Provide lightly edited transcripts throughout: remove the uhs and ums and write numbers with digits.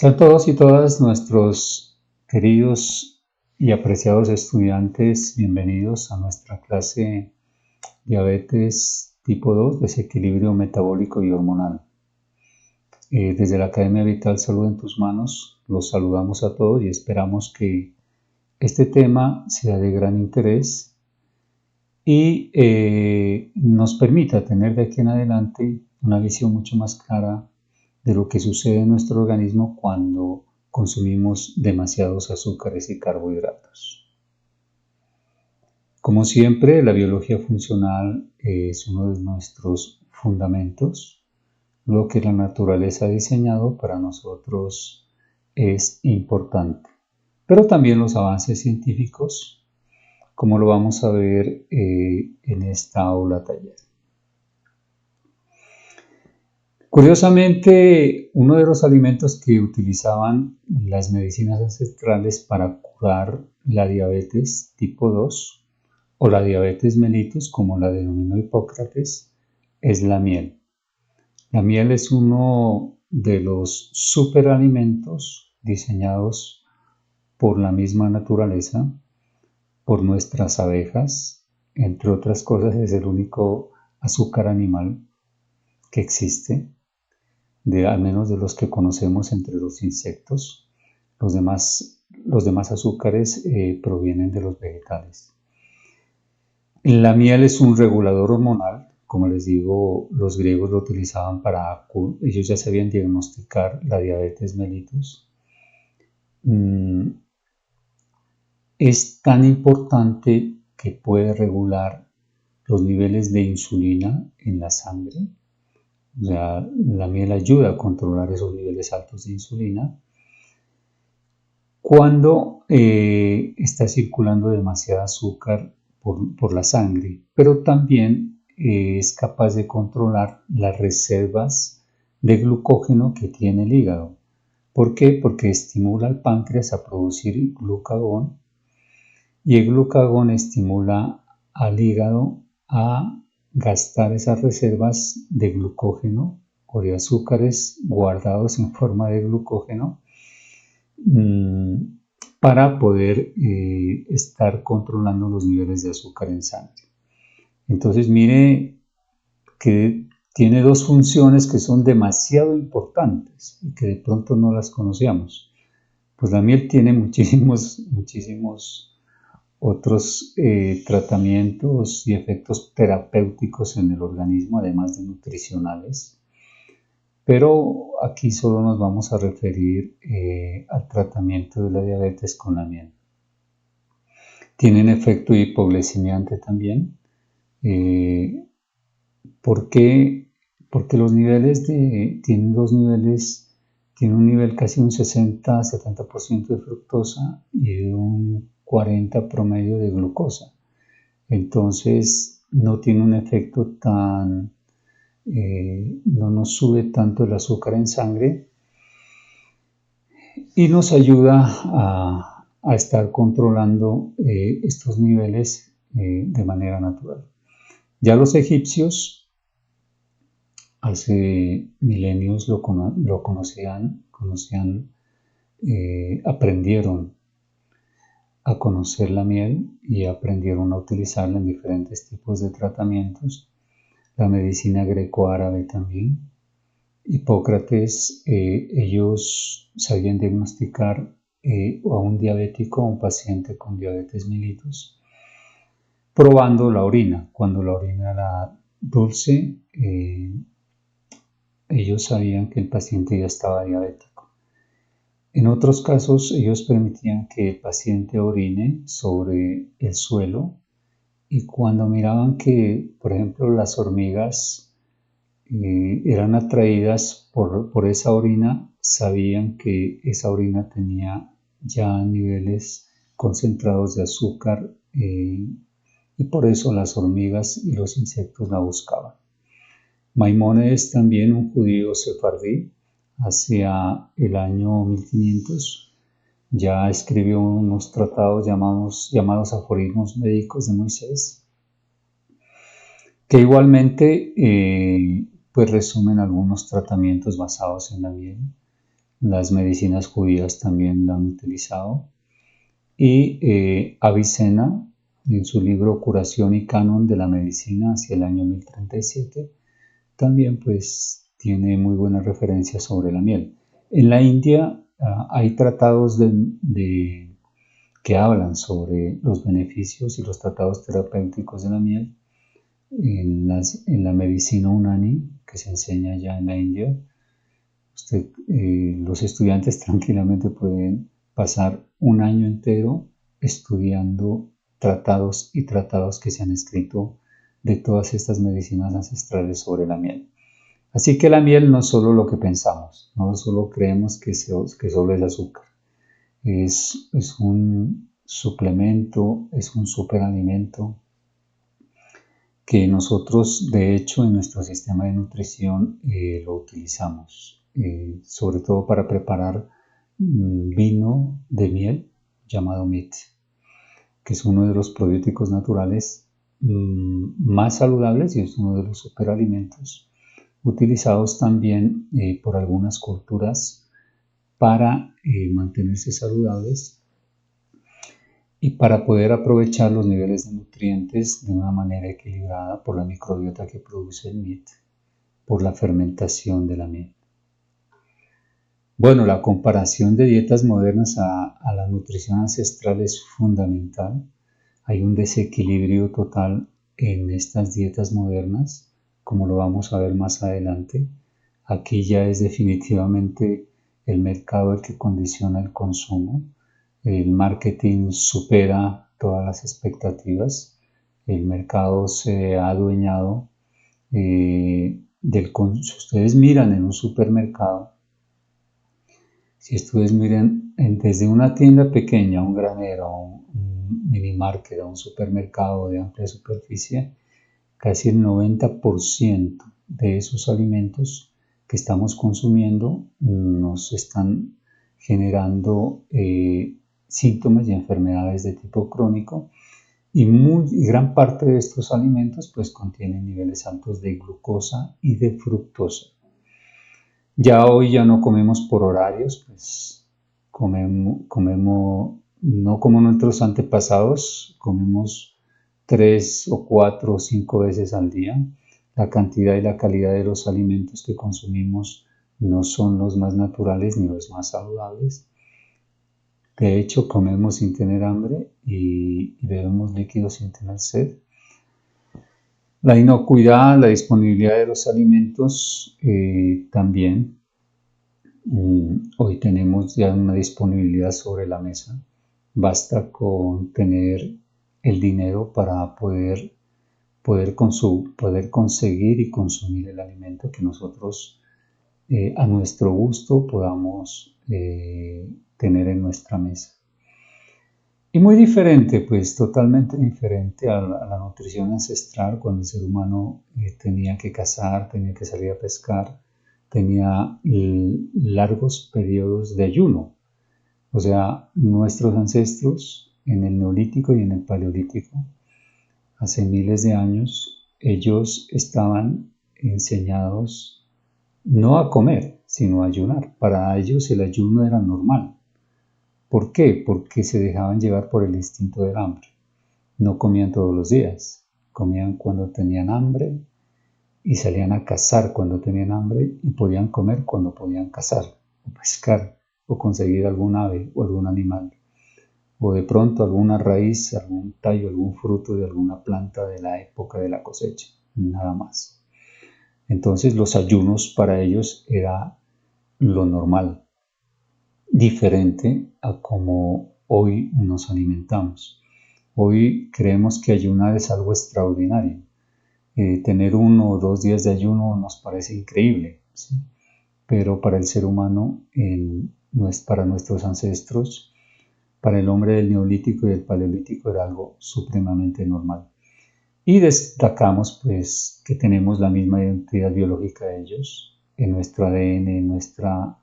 Sean todos y todas nuestros queridos y apreciados estudiantes bienvenidos a nuestra clase Diabetes tipo 2, desequilibrio metabólico y hormonal. Desde la Academia Vital Salud en tus manos, los saludamos a todos y esperamos que este tema sea de gran interés y nos permita tener de aquí en adelante una visión mucho más clara de lo que sucede en nuestro organismo cuando consumimos demasiados azúcares y carbohidratos. Como siempre, la biología funcional es uno de nuestros fundamentos. Lo que la naturaleza ha diseñado para nosotros es importante. Pero también los avances científicos, como lo vamos a ver en esta aula taller. Curiosamente, uno de los alimentos que utilizaban las medicinas ancestrales para curar la diabetes tipo 2 o la diabetes mellitus, como la denominó Hipócrates, es la miel. La miel es uno de los superalimentos diseñados por la misma naturaleza, por nuestras abejas, entre otras cosas es el único azúcar animal que existe, al menos de los que conocemos entre los insectos. Los demás azúcares provienen de los vegetales. La miel es un regulador hormonal. Como les digo, los griegos lo utilizaban ellos ya sabían diagnosticar la diabetes mellitus. Es tan importante que puede regular los niveles de insulina en la sangre. O sea, la miel ayuda a controlar esos niveles altos de insulina cuando está circulando demasiado azúcar por la sangre, pero también es capaz de controlar las reservas de glucógeno que tiene el hígado. ¿Por qué? Porque estimula al páncreas a producir glucagón y el glucagón estimula al hígado a gastar esas reservas de glucógeno o de azúcares guardados en forma de glucógeno para poder estar controlando los niveles de azúcar en sangre. Entonces mire que tiene dos funciones que son demasiado importantes y que de pronto no las conocíamos. Pues la miel tiene muchísimos otros tratamientos y efectos terapéuticos en el organismo, además de nutricionales. Pero aquí solo nos vamos a referir al tratamiento de la diabetes con la miel. Tienen efecto hipoglicemiante también. ¿Por qué? Porque los niveles tienen un nivel casi un 60-70% de fructosa y un 40% promedio de glucosa. Entonces no tiene un efecto no nos sube tanto el azúcar en sangre y nos ayuda a estar controlando estos niveles de manera natural. Ya los egipcios hace milenios lo conocían, aprendieron a conocer la miel y aprendieron a utilizarla en diferentes tipos de tratamientos. La medicina greco-árabe también. Hipócrates, ellos sabían diagnosticar a un diabético, a un paciente con diabetes mellitus, probando la orina. Cuando la orina era dulce, ellos sabían que el paciente ya estaba diabético. En otros casos, ellos permitían que el paciente orine sobre el suelo y cuando miraban que, por ejemplo, las hormigas eran atraídas por esa orina, sabían que esa orina tenía ya niveles concentrados de azúcar y por eso las hormigas y los insectos la buscaban. Maimónides, también un judío sefardí, hacia el año 1500, ya escribió unos tratados llamados Aforismos Médicos de Moisés, que igualmente pues resumen algunos tratamientos basados en la miel. Las medicinas judías también la han utilizado. Y Avicena, en su libro Curación y Canon de la Medicina hacia el año 1037, también pues tiene muy buenas referencias sobre la miel. En la India hay tratados que hablan sobre los beneficios y los tratados terapéuticos de la miel. En la medicina Unani, que se enseña ya en la India, los estudiantes tranquilamente pueden pasar un año entero estudiando tratados y tratados que se han escrito de todas estas medicinas ancestrales sobre la miel. Así que la miel no es solo lo que pensamos, no solo creemos que solo es azúcar. Es un suplemento, es un superalimento que nosotros de hecho en nuestro sistema de nutrición lo utilizamos, sobre todo para preparar vino de miel llamado MIT, que es uno de los probióticos naturales más saludables y es uno de los superalimentos utilizados también por algunas culturas para mantenerse saludables y para poder aprovechar los niveles de nutrientes de una manera equilibrada por la microbiota que produce el MIT, por la fermentación de la miel. Bueno, la comparación de dietas modernas a la nutrición ancestral es fundamental. Hay un desequilibrio total en estas dietas modernas, como lo vamos a ver más adelante. Aquí ya es definitivamente el mercado el que condiciona el consumo. El marketing supera todas las expectativas. El mercado se ha adueñado del consumo. Si ustedes miran en un supermercado, si ustedes miran desde una tienda pequeña, un granero, un mini market, un supermercado de amplia superficie, casi el 90% de esos alimentos que estamos consumiendo nos están generando síntomas y enfermedades de tipo crónico y gran parte de estos alimentos pues contienen niveles altos de glucosa y de fructosa. Ya hoy ya no comemos por horarios, pues comemos no como nuestros antepasados, comemos 3 o 4 o 5 veces al día. La cantidad y la calidad de los alimentos que consumimos no son los más naturales ni los más saludables. De hecho, comemos sin tener hambre y bebemos líquidos sin tener sed. La inocuidad, la disponibilidad de los alimentos también. Hoy tenemos ya una disponibilidad sobre la mesa. Basta con tener el dinero para poder conseguir y consumir el alimento que nosotros a nuestro gusto podamos tener en nuestra mesa. Y muy diferente, pues totalmente diferente a la nutrición ancestral, cuando el ser humano tenía que cazar, tenía que salir a pescar, tenía largos periodos de ayuno. O sea, nuestros ancestros en el Neolítico y en el Paleolítico, hace miles de años, ellos estaban enseñados no a comer, sino a ayunar. Para ellos el ayuno era normal. ¿Por qué? Porque se dejaban llevar por el instinto del hambre. No comían todos los días, comían cuando tenían hambre y salían a cazar cuando tenían hambre y podían comer cuando podían cazar o pescar o conseguir algún ave o algún animal o de pronto alguna raíz, algún tallo, algún fruto de alguna planta de la época de la cosecha, nada más. Entonces los ayunos para ellos era lo normal, diferente a como hoy nos alimentamos. Hoy creemos que ayunar es algo extraordinario. Tener 1 o 2 días de ayuno nos parece increíble, ¿sí? Pero para el ser humano, para nuestros ancestros, para el hombre del Neolítico y del Paleolítico era algo supremamente normal. Y destacamos pues que tenemos la misma identidad biológica de ellos, en nuestro ADN, en nuestra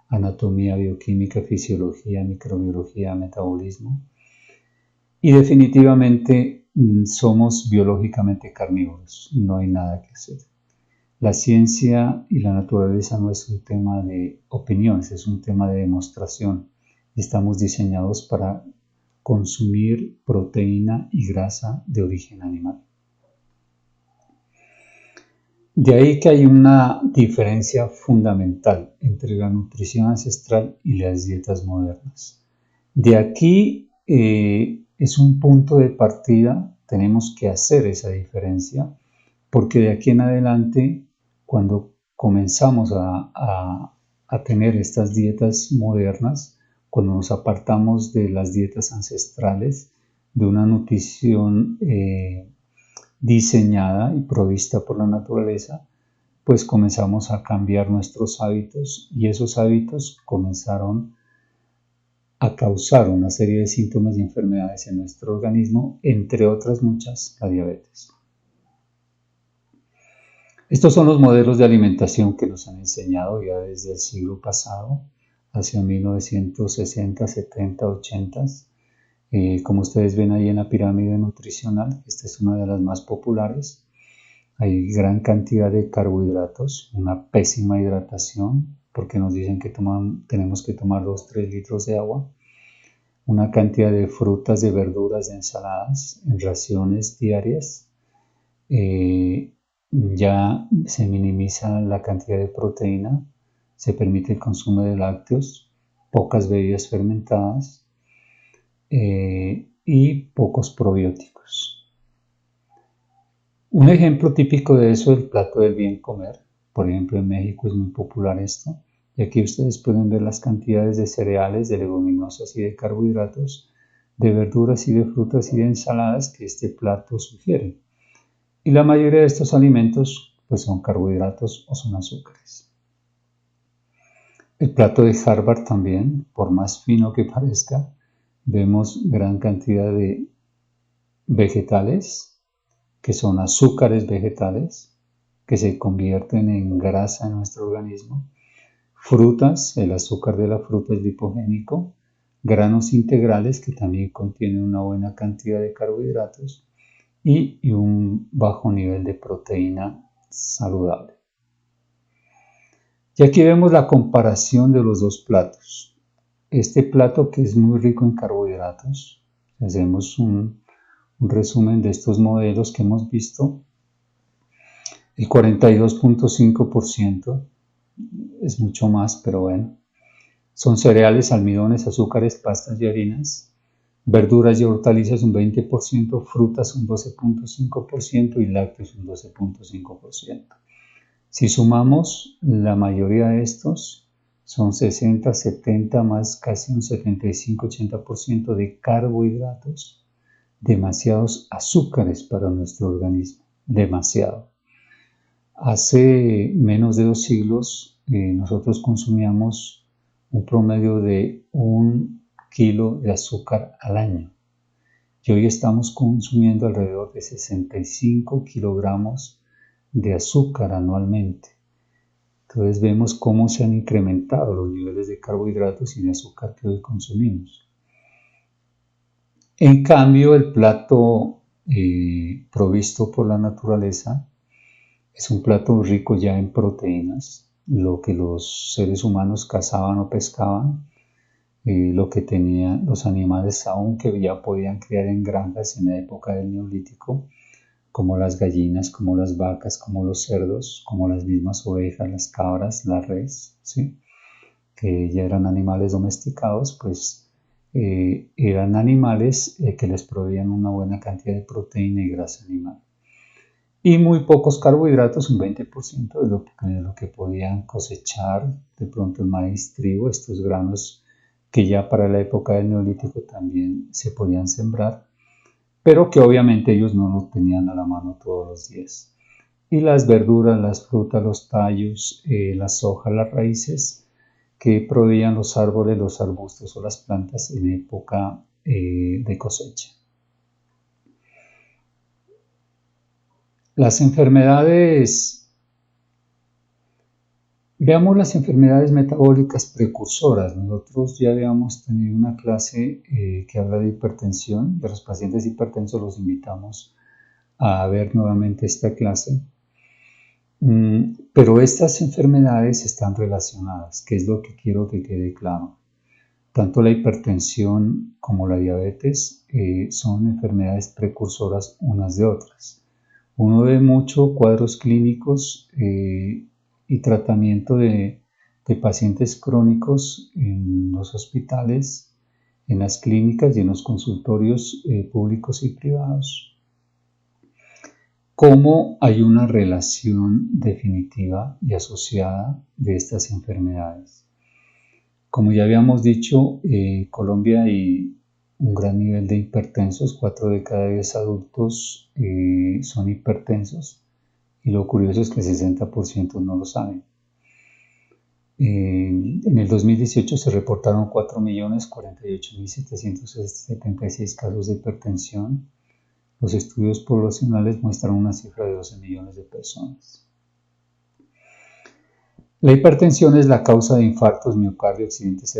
anatomía, bioquímica, fisiología, microbiología, metabolismo. Y definitivamente somos biológicamente carnívoros, no hay nada que hacer. La ciencia y la naturaleza no es un tema de opiniones, es un tema de demostración. Estamos diseñados para consumir proteína y grasa de origen animal. De ahí que hay una diferencia fundamental entre la nutrición ancestral y las dietas modernas. De aquí es un punto de partida, tenemos que hacer esa diferencia, porque de aquí en adelante, cuando comenzamos a tener estas dietas modernas, cuando nos apartamos de las dietas ancestrales, de una nutrición diseñada y provista por la naturaleza, pues comenzamos a cambiar nuestros hábitos y esos hábitos comenzaron a causar una serie de síntomas y enfermedades en nuestro organismo, entre otras muchas, la diabetes. Estos son los modelos de alimentación que nos han enseñado ya desde el siglo pasado, hacia 1960, 70, 80. Como ustedes ven ahí en la pirámide nutricional, esta es una de las más populares. Hay gran cantidad de carbohidratos, una pésima hidratación, porque nos dicen que tenemos que tomar 2-3 litros de agua, una cantidad de frutas, de verduras, de ensaladas en raciones diarias. Ya se minimiza la cantidad de proteína, se permite el consumo de lácteos, pocas bebidas fermentadas y pocos probióticos. Un ejemplo típico de eso es el plato del bien comer. Por ejemplo, en México es muy popular esto. Y aquí ustedes pueden ver las cantidades de cereales, de leguminosas y de carbohidratos, de verduras y de frutas y de ensaladas que este plato sugiere. Y la mayoría de estos alimentos pues son carbohidratos o son azúcares. El plato de Harvard también, por más fino que parezca, vemos gran cantidad de vegetales, que son azúcares vegetales, que se convierten en grasa en nuestro organismo, frutas, el azúcar de la fruta es lipogénico, granos integrales, que también contienen una buena cantidad de carbohidratos, y un bajo nivel de proteína saludable. Y aquí vemos la comparación de los dos platos. Este plato que es muy rico en carbohidratos, hacemos un resumen de estos modelos que hemos visto. El 42.5% es mucho más, pero bueno. Son cereales, almidones, azúcares, pastas y harinas. Verduras y hortalizas un 20%, frutas un 12.5% y lácteos un 12.5%. Si sumamos la mayoría de estos, son 60, 70 más casi un 75-80% de carbohidratos, demasiados azúcares para nuestro organismo, demasiado. Hace menos de 2 siglos nosotros consumíamos un promedio de 1 kilo de azúcar al año y hoy estamos consumiendo alrededor de 65 kilogramos de azúcar anualmente. Entonces vemos cómo se han incrementado los niveles de carbohidratos y de azúcar que hoy consumimos. En cambio, el plato provisto por la naturaleza es un plato rico ya en proteínas, lo que los seres humanos cazaban o pescaban, lo que tenían los animales aún que ya podían criar en granjas en la época del Neolítico, como las gallinas, como las vacas, como los cerdos, como las mismas ovejas, las cabras, la res, ¿sí? Que ya eran animales domesticados, pues eran animales que les proveían una buena cantidad de proteína y grasa animal. Y muy pocos carbohidratos, un 20% de lo que podían cosechar, de pronto el maíz, trigo, estos granos que ya para la época del Neolítico también se podían sembrar, pero que obviamente ellos no lo tenían a la mano todos los días. Y las verduras, las frutas, los tallos, las hojas, las raíces que proveían los árboles, los arbustos o las plantas en época de cosecha. Las enfermedades, veamos las enfermedades metabólicas precursoras. Nosotros ya habíamos tenido una clase que habla de hipertensión, de los pacientes hipertensos los invitamos a ver nuevamente esta clase. Pero estas enfermedades están relacionadas, que es lo que quiero que quede claro. Tanto la hipertensión como la diabetes son enfermedades precursoras unas de otras. Uno ve mucho cuadros clínicos y tratamiento de pacientes crónicos en los hospitales, en las clínicas y en los consultorios públicos y privados. ¿Cómo hay una relación definitiva y asociada de estas enfermedades? Como ya habíamos dicho, en Colombia hay un gran nivel de hipertensos, 4 de cada 10 adultos son hipertensos y lo curioso es que el 60% no lo saben. En el 2018 se reportaron 4.048.776 casos de hipertensión. Los estudios poblacionales muestran una cifra de 12 millones de personas. La hipertensión es la causa de infartos, miocardio, accidentes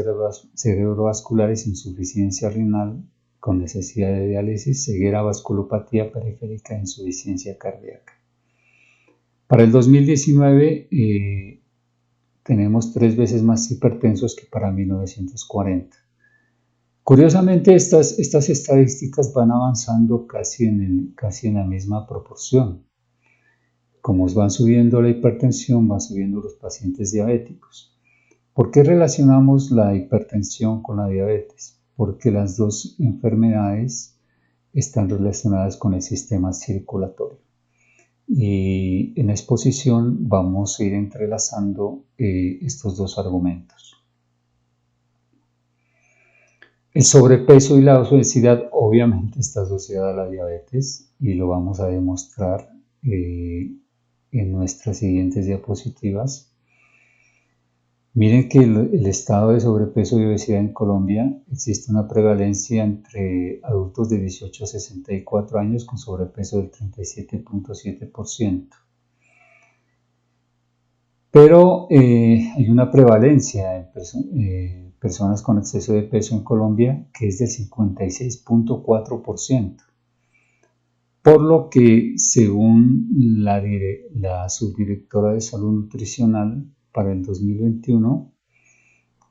cerebrovasculares, insuficiencia renal con necesidad de diálisis, ceguera, vasculopatía periférica e insuficiencia cardíaca. Para el 2019 tenemos 3 veces más hipertensos que para 1940. Curiosamente, estas estadísticas van avanzando casi en la misma proporción. Como van subiendo la hipertensión, van subiendo los pacientes diabéticos. ¿Por qué relacionamos la hipertensión con la diabetes? Porque las dos enfermedades están relacionadas con el sistema circulatorio. Y en la exposición vamos a ir entrelazando estos dos argumentos. El sobrepeso y la obesidad obviamente está asociada a la diabetes y lo vamos a demostrar en nuestras siguientes diapositivas. Miren que el estado de sobrepeso y obesidad en Colombia existe una prevalencia entre adultos de 18 a 64 años con sobrepeso del 37.7%. Pero hay una prevalencia en personas con exceso de peso en Colombia que es del 56.4%. Por lo que, según la subdirectora de salud nutricional para el 2021,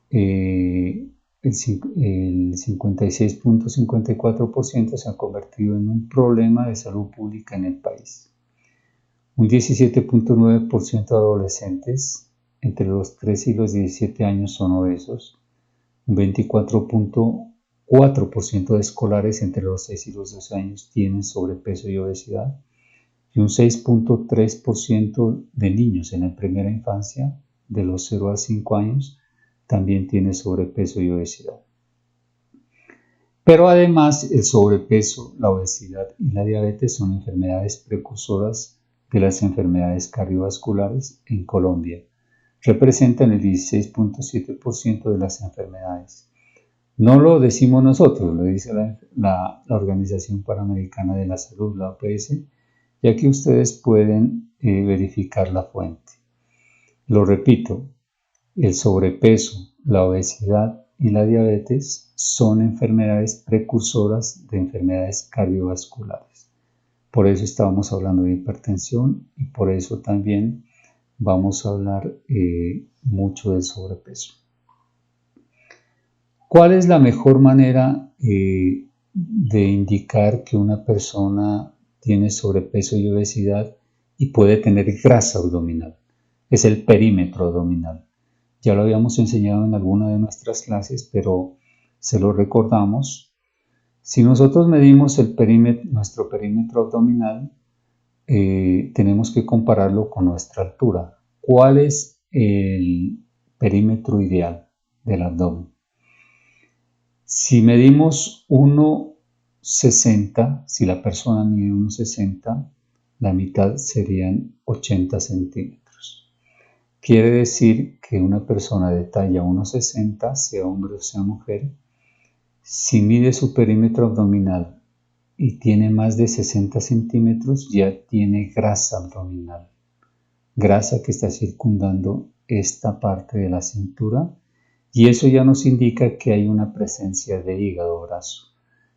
el 56.54% se ha convertido en un problema de salud pública en el país. Un 17.9% de adolescentes entre los 13 y los 17 años son obesos. Un 24.4% de escolares entre los 6 y los 12 años tienen sobrepeso y obesidad. Y un 6.3% de niños en la primera infancia, de los 0 a 5 años, también tiene sobrepeso y obesidad. Pero además el sobrepeso, la obesidad y la diabetes son enfermedades precursoras de las enfermedades cardiovasculares en Colombia. Representan el 16.7% de las enfermedades. No lo decimos nosotros, lo dice la Organización Panamericana de la Salud, la OPS, ya que ustedes pueden verificar la fuente. Lo repito, el sobrepeso, la obesidad y la diabetes son enfermedades precursoras de enfermedades cardiovasculares. Por eso estábamos hablando de hipertensión y por eso también vamos a hablar mucho del sobrepeso. ¿Cuál es la mejor manera de indicar que una persona tiene sobrepeso y obesidad y puede tener grasa abdominal? Es el perímetro abdominal. Ya lo habíamos enseñado en alguna de nuestras clases, pero se lo recordamos. Si nosotros medimos nuestro perímetro abdominal, tenemos que compararlo con nuestra altura. ¿Cuál es el perímetro ideal del abdomen? Si medimos 1,60, si la persona mide 1,60, la mitad serían 80 centímetros. Quiere decir que una persona de talla 1,60, sea hombre o sea mujer, si mide su perímetro abdominal y tiene más de 60 centímetros, ya tiene grasa abdominal. Grasa que está circundando esta parte de la cintura. Y eso ya nos indica que hay una presencia de hígado graso.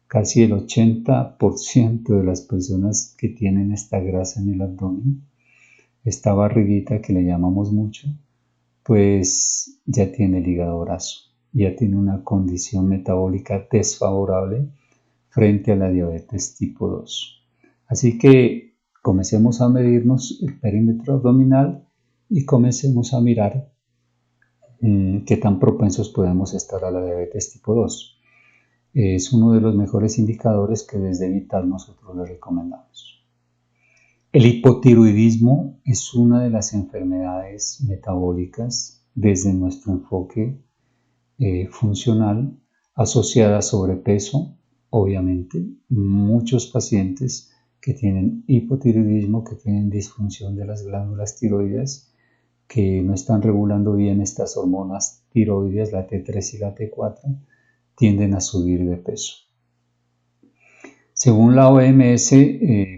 Casi el 80% de las personas que tienen esta grasa en el abdomen esta barriguita que le llamamos mucho, pues ya tiene el hígado graso, ya tiene una condición metabólica desfavorable frente a la diabetes tipo 2. Así que comencemos a medirnos el perímetro abdominal y comencemos a mirar qué tan propensos podemos estar a la diabetes tipo 2. Es uno de los mejores indicadores que desde Vital nosotros le recomendamos. El hipotiroidismo es una de las enfermedades metabólicas desde nuestro enfoque funcional asociada a sobrepeso. Obviamente, muchos pacientes que tienen hipotiroidismo, que tienen disfunción de las glándulas tiroides, que no están regulando bien estas hormonas tiroides, la T3 y la T4, tienden a subir de peso. Según la OMS,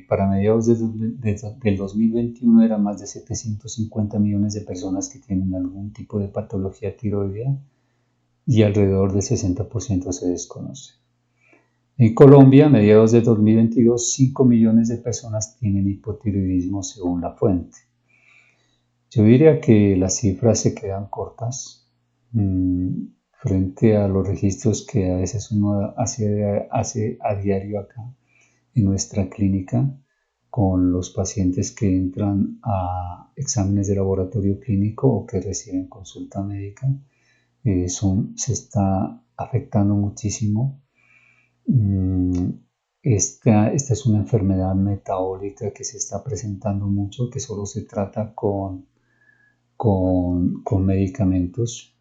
para mediados del 2021 eran más de 750 millones de personas que tienen algún tipo de patología tiroidea y alrededor del 60% se desconoce. En Colombia, a mediados de 2022, 5 millones de personas tienen hipotiroidismo según la fuente. Yo diría que las cifras se quedan cortas frente a los registros que a veces uno hace a diario acá en nuestra clínica con los pacientes que entran a exámenes de laboratorio clínico o que reciben consulta médica. Se está afectando muchísimo. Esta es una enfermedad metabólica que se está presentando mucho, que solo se trata con medicamentos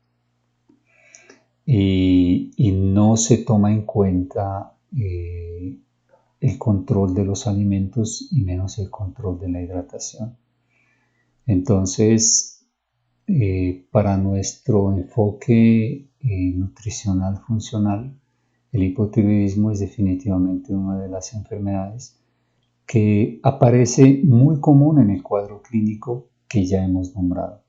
y no se toma en cuenta el control de los alimentos y menos el control de la hidratación. Entonces, para nuestro enfoque nutricional funcional, el hipotiroidismo es definitivamente una de las enfermedades que aparece muy común en el cuadro clínico que ya hemos nombrado.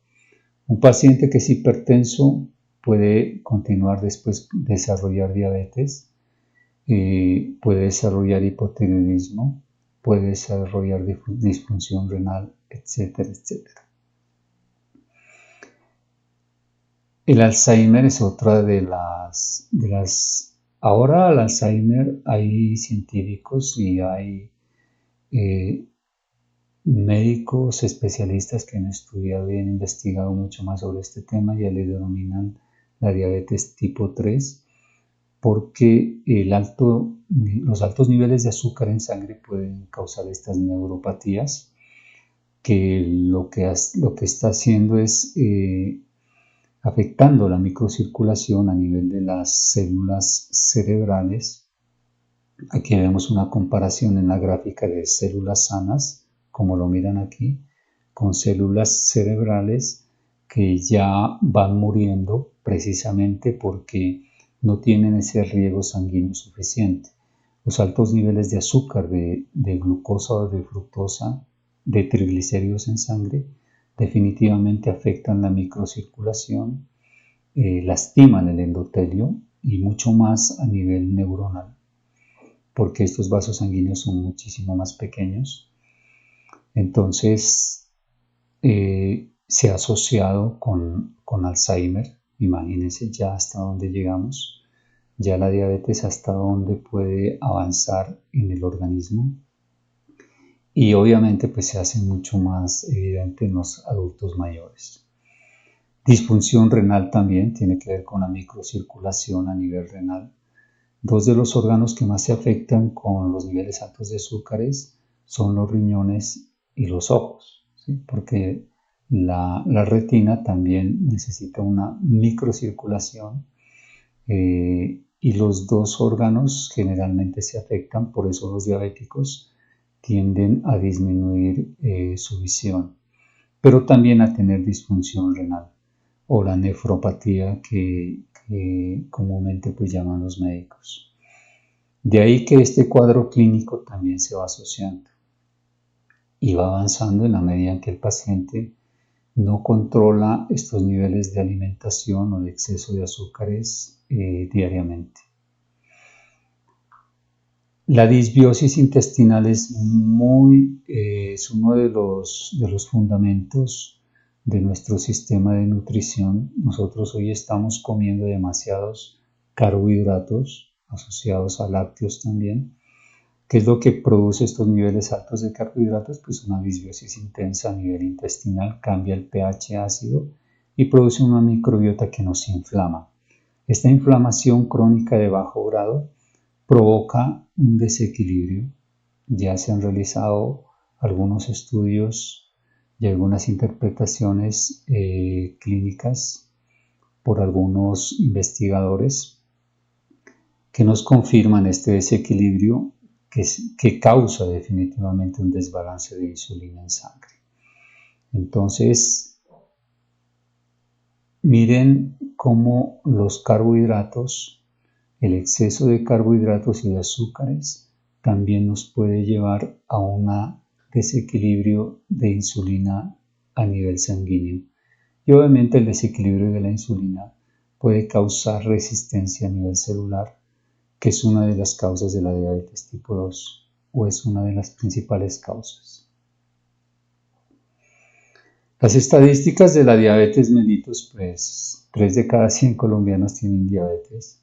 Un paciente que es hipertenso puede continuar después desarrollar diabetes, puede desarrollar hipotiroidismo, puede desarrollar disfunción renal, etcétera, etcétera. El Alzheimer es otra de las... Ahora el Alzheimer hay científicos y hay médicos especialistas que han estudiado y han investigado mucho más sobre este tema, ya le denominan la diabetes tipo 3, porque los altos niveles de azúcar en sangre pueden causar estas neuropatías, que lo que está haciendo es afectando la microcirculación a nivel de las células cerebrales. Aquí vemos una comparación en la gráfica de células sanas, como lo miran aquí, con células cerebrales que ya van muriendo precisamente porque no tienen ese riego sanguíneo suficiente. Los altos niveles de azúcar, de glucosa o de fructosa, de triglicéridos en sangre, definitivamente afectan la microcirculación, lastiman el endotelio y mucho más a nivel neuronal, porque estos vasos sanguíneos son muchísimo más pequeños. Entonces, se ha asociado con Alzheimer. Imagínense ya hasta dónde llegamos, ya la diabetes hasta dónde puede avanzar en el organismo. Y obviamente pues se hace mucho más evidente en los adultos mayores. Disfunción renal también tiene que ver con la microcirculación a nivel renal. Dos de los órganos que más se afectan con los niveles altos de azúcares son los riñones y los ojos, ¿sí? Porque la retina también necesita una microcirculación y los dos órganos generalmente se afectan, por eso los diabéticos tienden a disminuir su visión, pero también a tener disfunción renal o la nefropatía que comúnmente pues llaman los médicos. De ahí que este cuadro clínico también se va asociando y va avanzando en la medida en que el paciente no controla estos niveles de alimentación o de exceso de azúcares diariamente. La disbiosis intestinal es uno de los fundamentos de nuestro sistema de nutrición. Nosotros hoy estamos comiendo demasiados carbohidratos asociados a lácteos también. ¿Qué es lo que produce estos niveles altos de carbohidratos? Pues una disbiosis intensa a nivel intestinal, cambia el pH ácido y produce una microbiota que nos inflama. Esta inflamación crónica de bajo grado provoca un desequilibrio. Ya se han realizado algunos estudios y algunas interpretaciones clínicas por algunos investigadores que nos confirman este desequilibrio que causa definitivamente un desbalance de insulina en sangre. Entonces, miren cómo los carbohidratos, el exceso de carbohidratos y de azúcares también nos puede llevar a un desequilibrio de insulina a nivel sanguíneo. Y obviamente el desequilibrio de la insulina puede causar resistencia a nivel celular, que es una de las causas de la diabetes tipo 2 o es una de las principales causas. Las estadísticas de la diabetes mellitus, pues 3 de cada 100 colombianos tienen diabetes.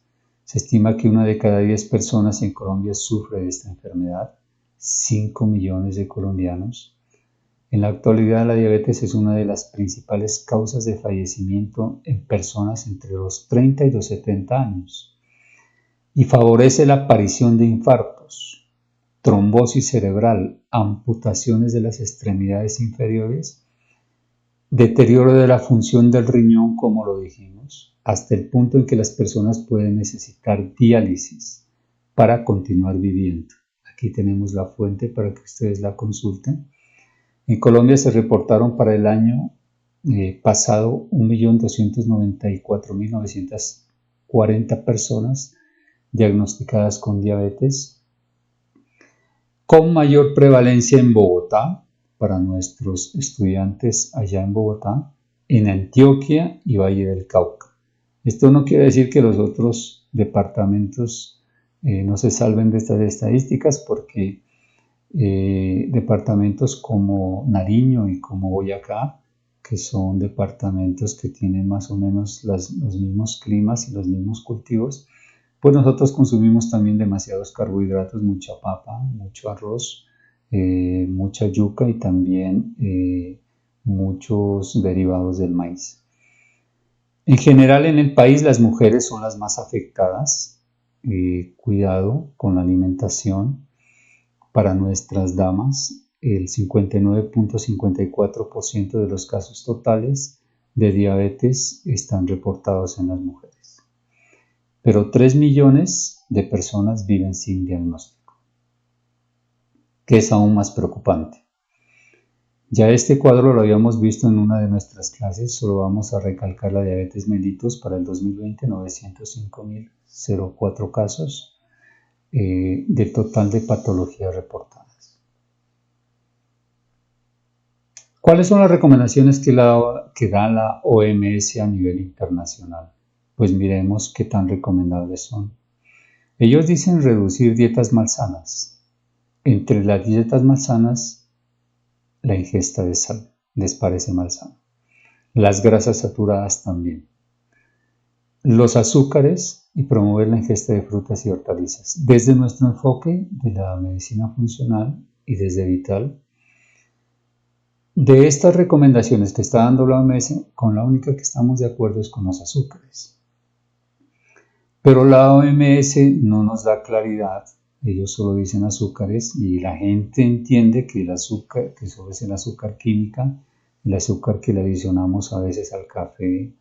Se estima que 1 de cada 10 personas en Colombia sufre de esta enfermedad, 5 millones de colombianos. En la actualidad, la diabetes es una de las principales causas de fallecimiento en personas entre los 30 y los 70 años y favorece la aparición de infartos, trombosis cerebral, amputaciones de las extremidades inferiores, deterioro de la función del riñón, como lo dijimos, hasta el punto en que las personas pueden necesitar diálisis para continuar viviendo. Aquí tenemos la fuente para que ustedes la consulten. En Colombia se reportaron para el año pasado 1.294.940 personas diagnosticadas con diabetes, con mayor prevalencia en Bogotá, para nuestros estudiantes allá en Bogotá, en Antioquia y Valle del Cauca. Esto no quiere decir que los otros departamentos no se salven de estas estadísticas, porque departamentos como Nariño y como Boyacá, que son departamentos que tienen más o menos los mismos climas y los mismos cultivos, pues nosotros consumimos también demasiados carbohidratos, mucha papa, mucho arroz, mucha yuca y también muchos derivados del maíz. En general en el país las mujeres son las más afectadas. Cuidado con la alimentación. Para nuestras damas, el 59.54% de los casos totales de diabetes están reportados en las mujeres. Pero 3 millones de personas viven sin diagnóstico, que es aún más preocupante. Ya este cuadro lo habíamos visto en una de nuestras clases, solo vamos a recalcar la diabetes mellitus para el 2020, 905.004 casos del total de patologías reportadas. ¿Cuáles son las recomendaciones que da la OMS a nivel internacional? Pues miremos qué tan recomendables son. Ellos dicen reducir dietas malsanas. Entre las dietas malsanas, la ingesta de sal les parece malsana. Las grasas saturadas también. Los azúcares y promover la ingesta de frutas y hortalizas. Desde nuestro enfoque de la medicina funcional y desde Vital, de estas recomendaciones que está dando la OMS, con la única que estamos de acuerdo es con los azúcares. Pero la OMS no nos da claridad, ellos solo dicen azúcares y la gente entiende que el azúcar, que solo es el azúcar química, el azúcar que le adicionamos a veces al café,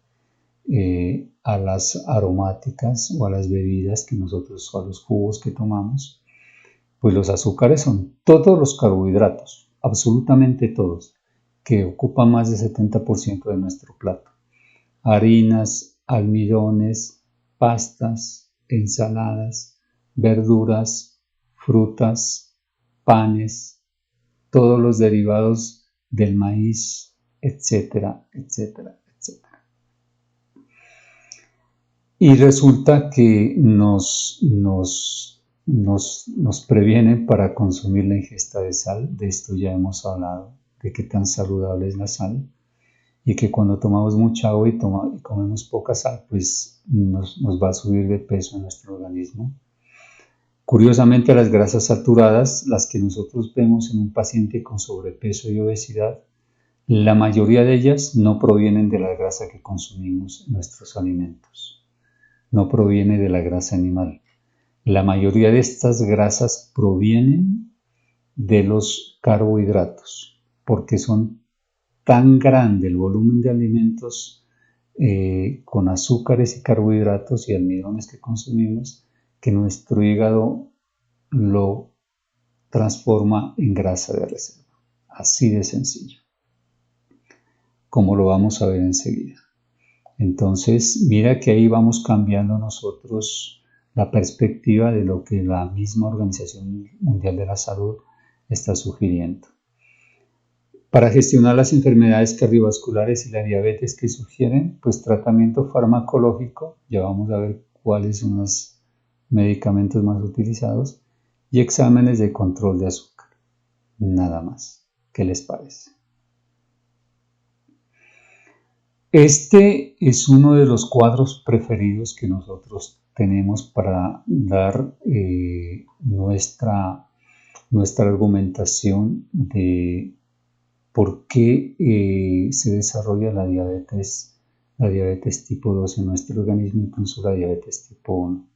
a las aromáticas o a las bebidas que nosotros, o a los jugos que tomamos. Pues los azúcares son todos los carbohidratos, absolutamente todos, que ocupan más del 70% de nuestro plato. Harinas, almidones, pastas, ensaladas, verduras, frutas, panes, todos los derivados del maíz, etcétera, etcétera, etcétera. Y resulta que nos nos previenen para consumir la ingesta de sal. De esto ya hemos hablado, de qué tan saludable es la sal y que cuando tomamos mucha agua y comemos poca sal, pues nos va a subir de peso en nuestro organismo. Curiosamente, las grasas saturadas, las que nosotros vemos en un paciente con sobrepeso y obesidad, la mayoría de ellas no provienen de la grasa que consumimos en nuestros alimentos, no proviene de la grasa animal. La mayoría de estas grasas provienen de los carbohidratos, porque son tan grande el volumen de alimentos con azúcares y carbohidratos y almidones que consumimos, que nuestro hígado lo transforma en grasa de reserva. Así de sencillo, como lo vamos a ver enseguida. Entonces, mira que ahí vamos cambiando nosotros la perspectiva de lo que la misma Organización Mundial de la Salud está sugiriendo. Para gestionar las enfermedades cardiovasculares y la diabetes que sugieren, pues tratamiento farmacológico, ya vamos a ver cuáles son los medicamentos más utilizados, y exámenes de control de azúcar. Nada más. ¿Qué les parece? Este es uno de los cuadros preferidos que nosotros tenemos para dar nuestra argumentación de por qué se desarrolla la diabetes tipo 2 en nuestro organismo, incluso la diabetes tipo 1.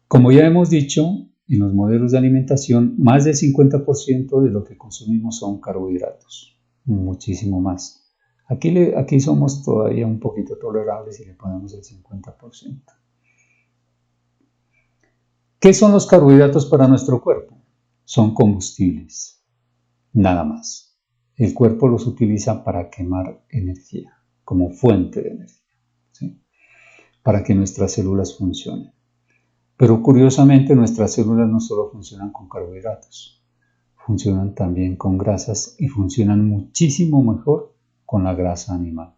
Como ya hemos dicho, en los modelos de alimentación, más del 50% de lo que consumimos son carbohidratos, muchísimo más. Aquí somos todavía un poquito tolerables y le ponemos el 50%. ¿Qué son los carbohidratos para nuestro cuerpo? Son combustibles, nada más. El cuerpo los utiliza para quemar energía, como fuente de energía, ¿sí? Para que nuestras células funcionen. Pero curiosamente nuestras células no solo funcionan con carbohidratos, funcionan también con grasas y funcionan muchísimo mejor con la grasa animal.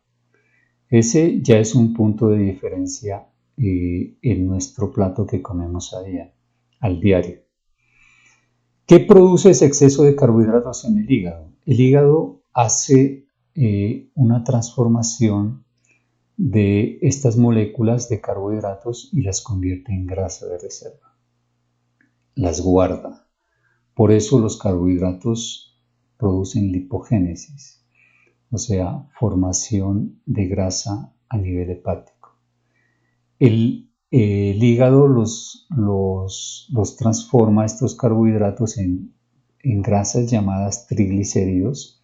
Ese ya es un punto de diferencia en nuestro plato que comemos al diario. ¿Qué produce ese exceso de carbohidratos en el hígado? El hígado hace una transformación de estas moléculas de carbohidratos y las convierte en grasa de reserva. Las guarda. Por eso los carbohidratos producen lipogénesis, o sea, formación de grasa a nivel hepático. El hígado los transforma estos carbohidratos en grasas llamadas triglicéridos,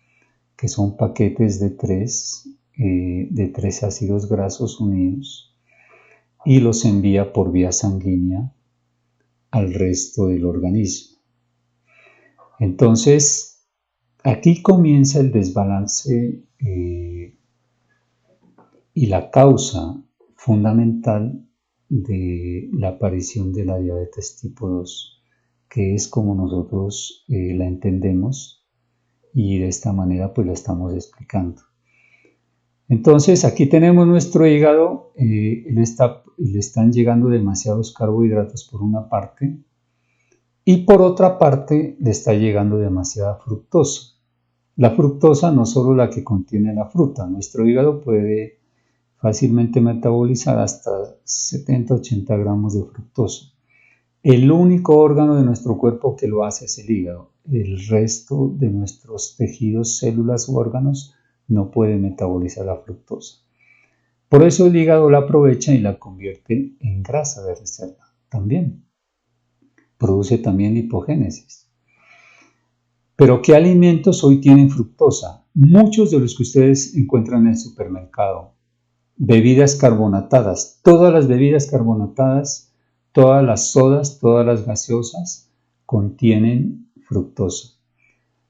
que son paquetes de tres ácidos grasos unidos, y los envía por vía sanguínea al resto del organismo. Entonces, aquí comienza el desbalance y la causa fundamental de la aparición de la diabetes tipo 2, que es como nosotros la entendemos y de esta manera pues la estamos explicando. Entonces aquí tenemos nuestro hígado, le están llegando demasiados carbohidratos por una parte y por otra parte le está llegando demasiada fructosa. La fructosa no solo la que contiene la fruta, nuestro hígado puede fácilmente metabolizar hasta 70-80 gramos de fructosa. El único órgano de nuestro cuerpo que lo hace es el hígado. El resto de nuestros tejidos, células u órganos no puede metabolizar la fructosa. Por eso el hígado la aprovecha y la convierte en grasa de reserva también. Produce también lipogénesis. Pero ¿qué alimentos hoy tienen fructosa? Muchos de los que ustedes encuentran en el supermercado. Bebidas carbonatadas. Todas las bebidas carbonatadas, todas las sodas, todas las gaseosas contienen fructosa.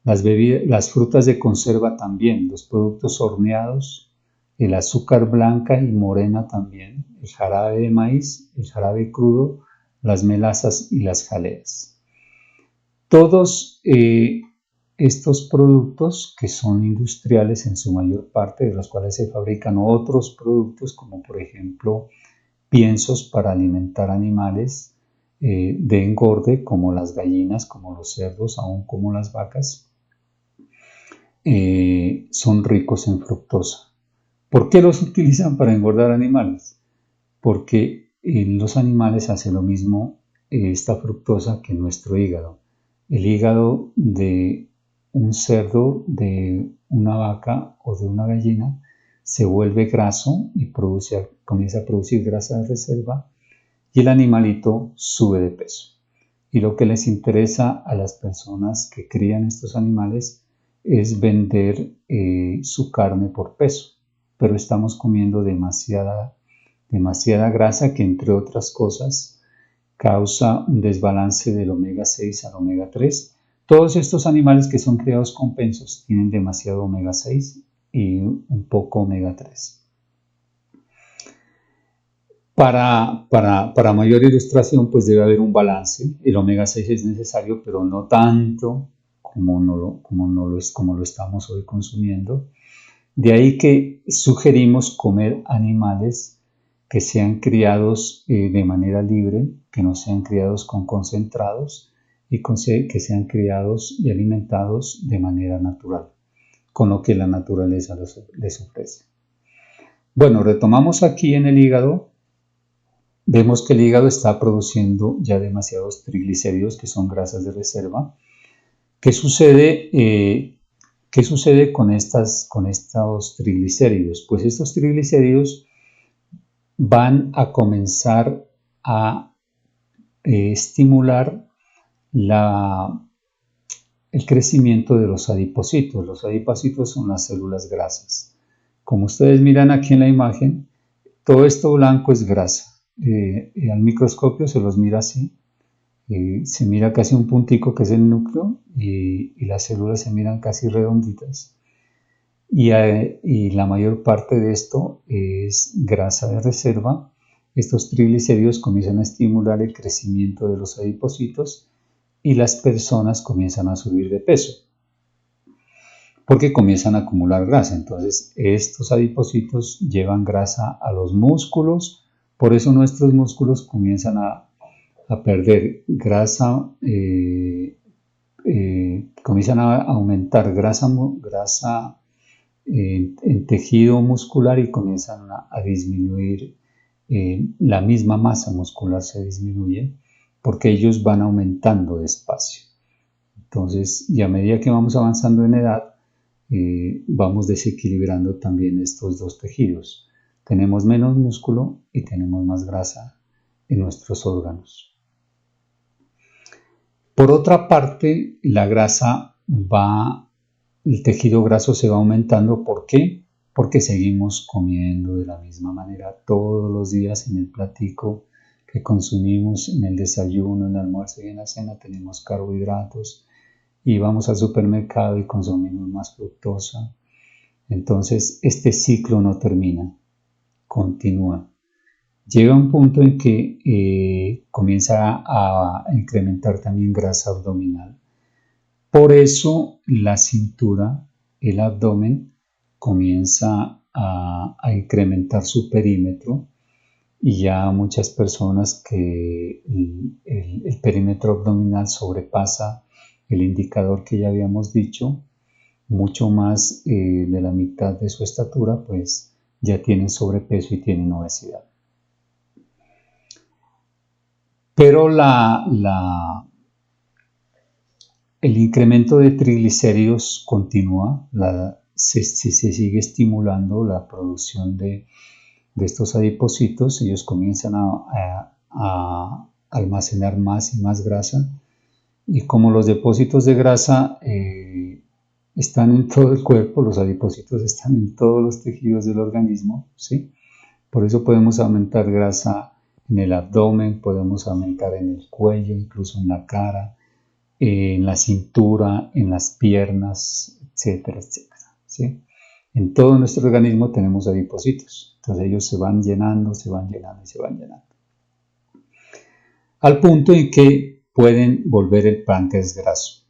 Las frutas de conserva también, los productos horneados, el azúcar blanca y morena también, el jarabe de maíz, el jarabe crudo, las melazas y las jaleas. Todos estos productos que son industriales en su mayor parte, de los cuales se fabrican otros productos como por ejemplo piensos para alimentar animales, de engorde, como las gallinas, como los cerdos, aún como las vacas, son ricos en fructosa. ¿Por qué los utilizan para engordar animales? Porque en los animales hace lo mismo esta fructosa que nuestro hígado. El hígado de un cerdo, de una vaca o de una gallina se vuelve graso y comienza a producir grasa de reserva y el animalito sube de peso. Y lo que les interesa a las personas que crían estos animales es vender su carne por peso, pero estamos comiendo demasiada grasa que, entre otras cosas, causa un desbalance del omega 6 al omega 3. Todos estos animales que son criados con pensos tienen demasiado omega 6 y un poco omega 3. Para mayor ilustración, pues debe haber un balance. El omega 6 es necesario, pero no tanto como lo estamos hoy consumiendo. De ahí que sugerimos comer animales que sean criados de manera libre, que no sean criados con concentrados y que sean criados y alimentados de manera natural, con lo que la naturaleza les ofrece. Bueno, retomamos aquí en el hígado. Vemos que el hígado está produciendo ya demasiados triglicéridos, que son grasas de reserva. ¿Qué sucede con estos triglicéridos? Pues estos triglicéridos van a comenzar a estimular el crecimiento de los adipocitos. Los adipocitos son las células grasas. Como ustedes miran aquí en la imagen, todo esto blanco es grasa. Al microscopio se los mira así. Se mira casi un puntico que es el núcleo y las células se miran casi redonditas. Y la mayor parte de esto es grasa de reserva. Estos triglicéridos comienzan a estimular el crecimiento de los adipocitos y las personas comienzan a subir de peso porque comienzan a acumular grasa. Entonces estos adipocitos llevan grasa a los músculos, por eso nuestros músculos comienzan a perder grasa, comienzan a aumentar grasa en tejido muscular y comienzan a disminuir, la misma masa muscular se disminuye porque ellos van aumentando despacio. Entonces, y a medida que vamos avanzando en edad, vamos desequilibrando también estos dos tejidos. Tenemos menos músculo y tenemos más grasa en nuestros órganos. Por otra parte, el tejido graso se va aumentando. ¿Por qué? Porque seguimos comiendo de la misma manera todos los días en el platico que consumimos en el desayuno, en el almuerzo y en la cena. Tenemos carbohidratos y vamos al supermercado y consumimos más fructosa. Entonces, este ciclo no termina, continúa. Llega un punto en que comienza a incrementar también grasa abdominal. Por eso la cintura, el abdomen, comienza a incrementar su perímetro y ya muchas personas que el perímetro abdominal sobrepasa el indicador que ya habíamos dicho, mucho más de la mitad de su estatura, pues ya tienen sobrepeso y tienen obesidad. Pero el incremento de triglicéridos continúa, se sigue estimulando la producción de estos adipocitos. Ellos comienzan a almacenar más y más grasa, y como los depósitos de grasa están en todo el cuerpo, los adipocitos están en todos los tejidos del organismo, ¿sí? Por eso podemos aumentar grasa en el abdomen, podemos aumentar en el cuello, incluso en la cara, en la cintura, en las piernas, etcétera, etcétera, ¿sí? En todo nuestro organismo tenemos adipocitos, entonces ellos se van llenando, se van llenando y se van llenando. Al punto en que pueden volver el páncreas graso.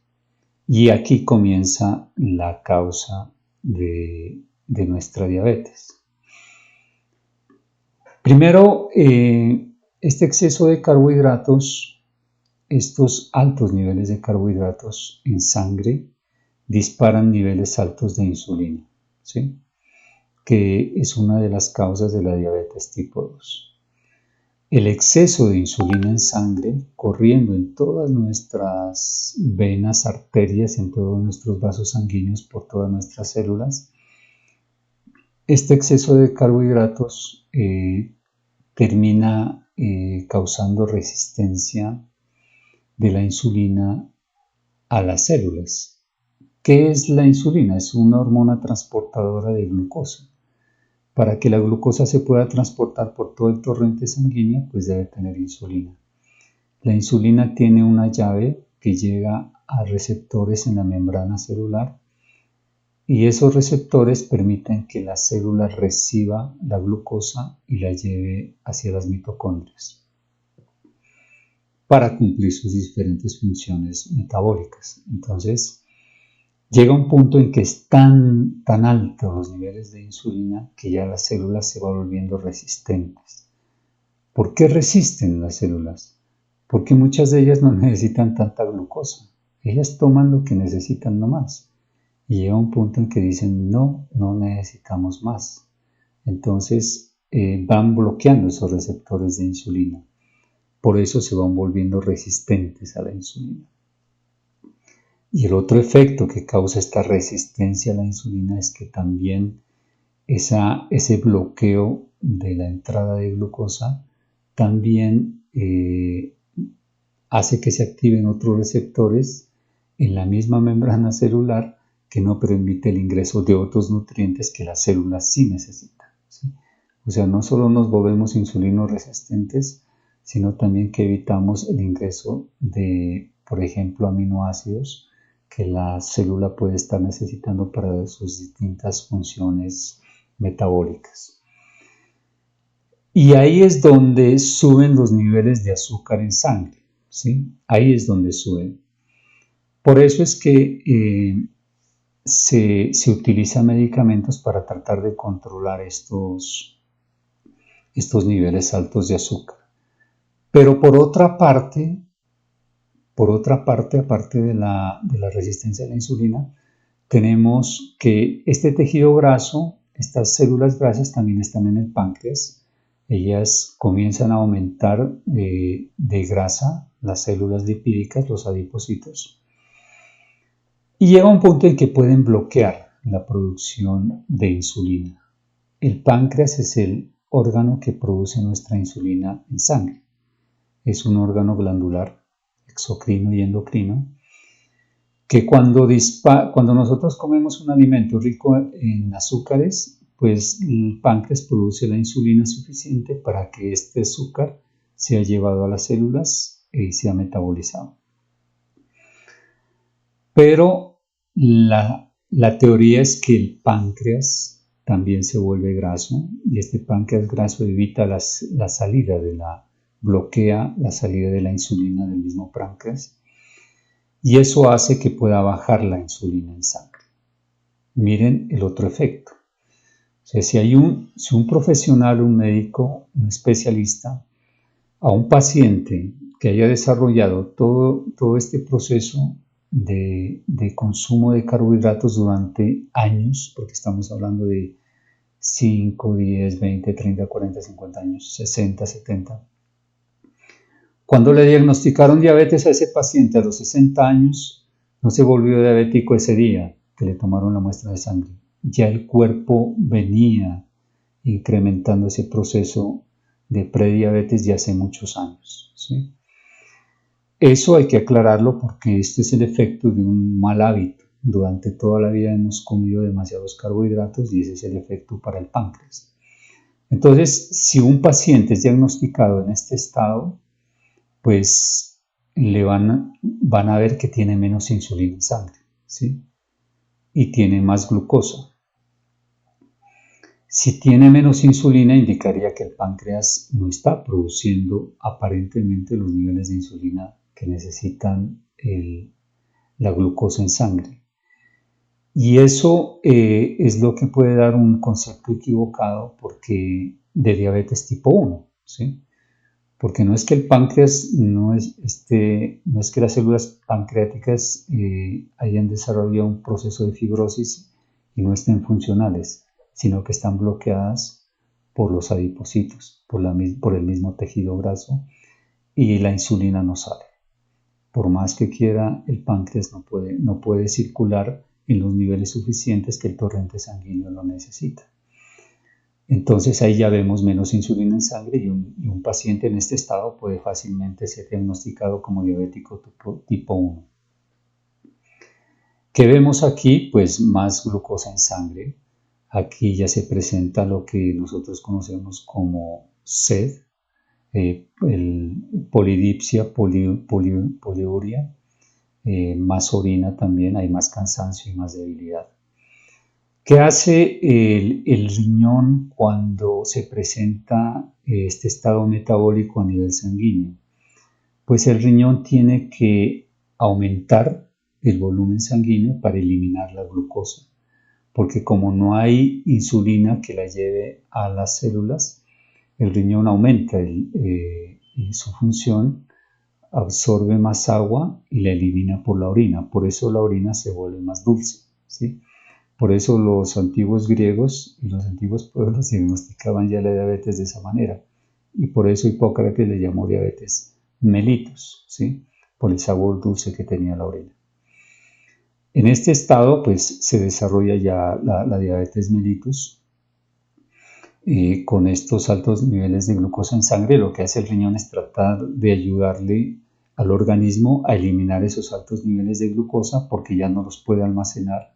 Y aquí comienza la causa de nuestra diabetes. Primero, este exceso de carbohidratos estos altos niveles de carbohidratos en sangre disparan niveles altos de insulina, ¿sí? Que es una de las causas de la diabetes tipo 2. El exceso de insulina en sangre corriendo en todas nuestras venas, arterias, en todos nuestros vasos sanguíneos, por todas nuestras células, este exceso de carbohidratos termina causando resistencia de la insulina a las células. ¿Qué es la insulina? Es una hormona transportadora de glucosa. Para que la glucosa se pueda transportar por todo el torrente sanguíneo, pues debe tener insulina. La insulina tiene una llave que llega a receptores en la membrana celular y esos receptores permiten que la célula reciba la glucosa y la lleve hacia las mitocondrias para cumplir sus diferentes funciones metabólicas. Entonces, llega un punto en que es tan altos los niveles de insulina que ya las células se van volviendo resistentes. ¿Por qué resisten las células? Porque muchas de ellas no necesitan tanta glucosa. Ellas toman lo que necesitan nomás. Y llega un punto en que dicen, no necesitamos más. Entonces van bloqueando esos receptores de insulina. Por eso se van volviendo resistentes a la insulina. Y el otro efecto que causa esta resistencia a la insulina es que también ese bloqueo de la entrada de glucosa también hace que se activen otros receptores en la misma membrana celular que no permite el ingreso de otros nutrientes que las células sí necesitan, ¿sí? O sea, no solo nos volvemos insulinoresistentes, sino también que evitamos el ingreso de, por ejemplo, aminoácidos que la célula puede estar necesitando para sus distintas funciones metabólicas. Y ahí es donde suben los niveles de azúcar en sangre, ¿sí? Ahí es donde suben. Por eso es que se utilizan medicamentos para tratar de controlar estos niveles altos de azúcar. Pero por otra parte, aparte de la resistencia a la insulina, tenemos que este tejido graso, estas células grasas también están en el páncreas. Ellas comienzan a aumentar de grasa las células lipídicas, los adipocitos. Y llega un punto en que pueden bloquear la producción de insulina. El páncreas es el órgano que produce nuestra insulina en sangre. Es un órgano glandular, exocrino y endocrino, que cuando nosotros comemos un alimento rico en azúcares, pues el páncreas produce la insulina suficiente para que este azúcar sea llevado a las células y sea metabolizado. Pero la teoría es que el páncreas también se vuelve graso y este páncreas graso evita bloquea la salida de la insulina del mismo páncreas y eso hace que pueda bajar la insulina en sangre. Miren el otro efecto. O sea, si un profesional, un médico, un especialista, a un paciente que haya desarrollado todo este proceso de consumo de carbohidratos durante años, porque estamos hablando de 5, 10, 20, 30, 40, 50 años, 60, 70. Cuando le diagnosticaron diabetes a ese paciente a los 60 años, no se volvió diabético ese día que le tomaron la muestra de sangre. Ya el cuerpo venía incrementando ese proceso de prediabetes de hace muchos años, ¿sí? Eso hay que aclararlo porque este es el efecto de un mal hábito. Durante toda la vida hemos comido demasiados carbohidratos y ese es el efecto para el páncreas. Entonces, si un paciente es diagnosticado en este estado, pues van a ver que tiene menos insulina en sangre, ¿sí? Y tiene más glucosa. Si tiene menos insulina, indicaría que el páncreas no está produciendo aparentemente los niveles de insulina que necesitan la glucosa en sangre. Y eso es lo que puede dar un concepto equivocado de diabetes tipo 1, ¿sí? porque no es que el páncreas no es que las células pancreáticas hayan desarrollado un proceso de fibrosis y no estén funcionales, sino que están bloqueadas por los adipocitos, por el mismo tejido graso, y la insulina no sale. Por más que quiera, el páncreas no puede circular en los niveles suficientes que el torrente sanguíneo lo necesita. Entonces ahí ya vemos menos insulina en sangre y un paciente en este estado puede fácilmente ser diagnosticado como diabético tipo 1. ¿Qué vemos aquí? Pues más glucosa en sangre. Aquí ya se presenta lo que nosotros conocemos como sed, polidipsia, poliuria, más orina también, hay más cansancio y más debilidad. ¿Qué hace el riñón cuando se presenta este estado metabólico a nivel sanguíneo? Pues el riñón tiene que aumentar el volumen sanguíneo para eliminar la glucosa, porque como no hay insulina que la lleve a las células, el riñón aumenta su función, absorbe más agua y la elimina por la orina. Por eso la orina se vuelve más dulce, ¿sí? Por eso los antiguos griegos y los antiguos pueblos diagnosticaban ya la diabetes de esa manera. Y por eso Hipócrates le llamó diabetes mellitus, ¿sí? Por el sabor dulce que tenía la orina. En este estado, pues, se desarrolla ya la diabetes mellitus con estos altos niveles de glucosa en sangre. Lo que hace el riñón es tratar de ayudarle al organismo a eliminar esos altos niveles de glucosa porque ya no los puede almacenar,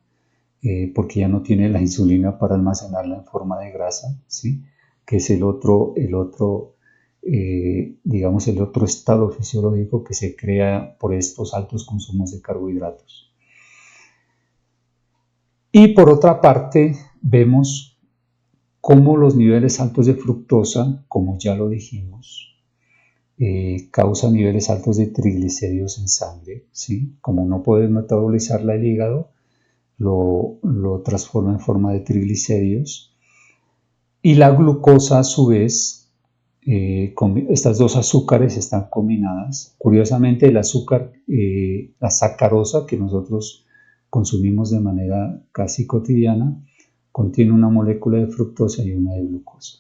porque ya no tiene la insulina para almacenarla en forma de grasa, ¿sí? Que es el otro estado fisiológico que se crea por estos altos consumos de carbohidratos. Y por otra parte, vemos cómo los niveles altos de fructosa, como ya lo dijimos, causan niveles altos de triglicéridos en sangre, ¿sí? Como no puede metabolizarla el hígado, lo transforma en forma de triglicéridos. Y la glucosa, a su vez, estas dos azúcares están combinadas. Curiosamente, el azúcar, la sacarosa que nosotros consumimos de manera casi cotidiana, contiene una molécula de fructosa y una de glucosa.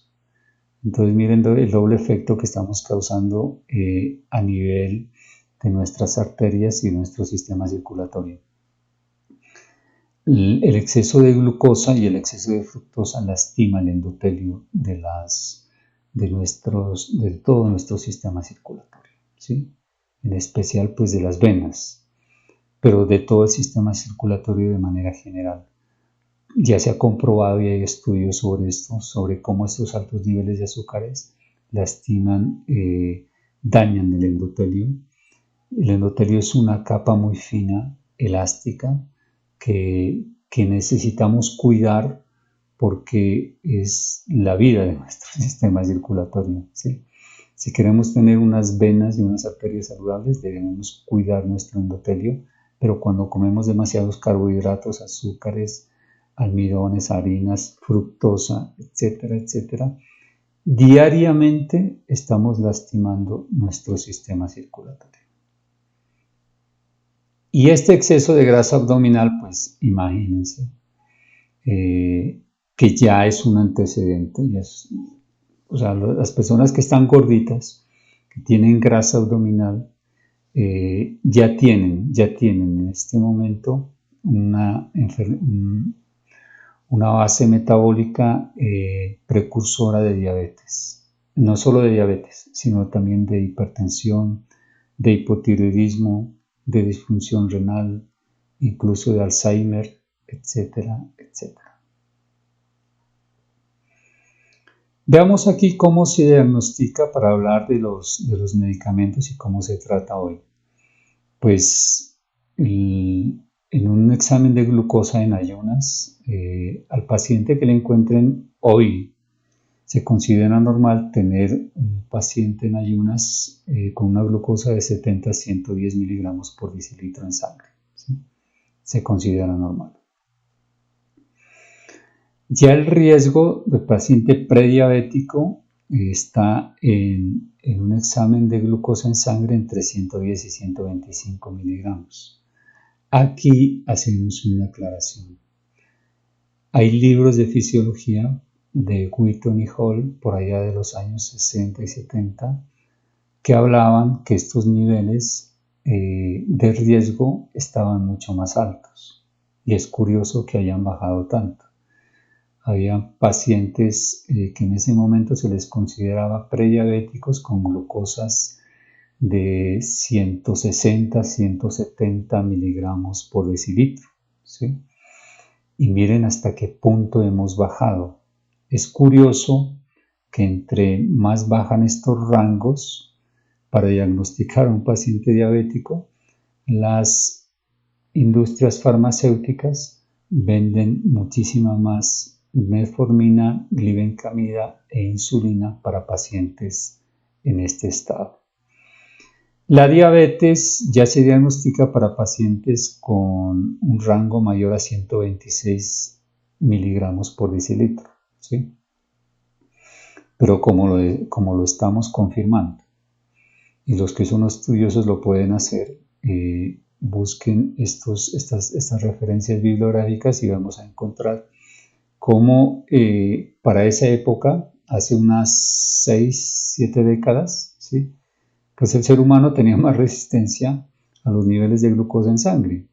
Entonces miren el doble efecto que estamos causando a nivel de nuestras arterias y nuestro sistema circulatorio. El exceso de glucosa y el exceso de fructosa lastima el endotelio de todo nuestro sistema circulatorio, ¿sí? En especial pues de las venas, pero de todo el sistema circulatorio de manera general. Ya se ha comprobado y hay estudios sobre esto, sobre cómo estos altos niveles de azúcares lastiman, dañan el endotelio. El endotelio es una capa muy fina, elástica, que necesitamos cuidar porque es la vida de nuestro sistema circulatorio, ¿sí? Si queremos tener unas venas y unas arterias saludables, debemos cuidar nuestro endotelio, pero cuando comemos demasiados carbohidratos, azúcares, almidones, harinas, fructosa, etcétera, etcétera, diariamente estamos lastimando nuestro sistema circulatorio. Y este exceso de grasa abdominal, pues imagínense, que ya es un antecedente. O sea, las personas que están gorditas, que tienen grasa abdominal, ya tienen en este momento una base metabólica precursora de diabetes. No solo de diabetes, sino también de hipertensión, de hipotiroidismo, de disfunción renal, incluso de Alzheimer, etcétera, etcétera. Veamos aquí cómo se diagnostica para hablar de los medicamentos y cómo se trata hoy. Pues en un examen de glucosa en ayunas, al paciente que le encuentren hoy, se considera normal tener un paciente en ayunas con una glucosa de 70 a 110 miligramos por decilitro en sangre, ¿sí? Se considera normal. Ya el riesgo del paciente prediabético está en un examen de glucosa en sangre entre 110 y 125 miligramos. Aquí hacemos una aclaración. Hay libros de fisiología de Wheaton y Hall por allá de los años 60 y 70 que hablaban que estos niveles de riesgo estaban mucho más altos. Y es curioso que hayan bajado tanto. Había pacientes que en ese momento se les consideraba prediabéticos con glucosas de 160, 170 miligramos por decilitro, ¿sí? Y miren hasta qué punto hemos bajado. Es curioso que entre más bajan estos rangos para diagnosticar a un paciente diabético, las industrias farmacéuticas venden muchísima más metformina, glibenclamida e insulina para pacientes en este estado. La diabetes ya se diagnostica para pacientes con un rango mayor a 126 miligramos por decilitro, ¿sí? Pero como lo estamos confirmando, y los que son estudiosos lo pueden hacer, busquen estas referencias bibliográficas y vamos a encontrar cómo para esa época, hace unas 6, 7 décadas, ¿sí? Pues el ser humano tenía más resistencia a los niveles de glucosa en sangre.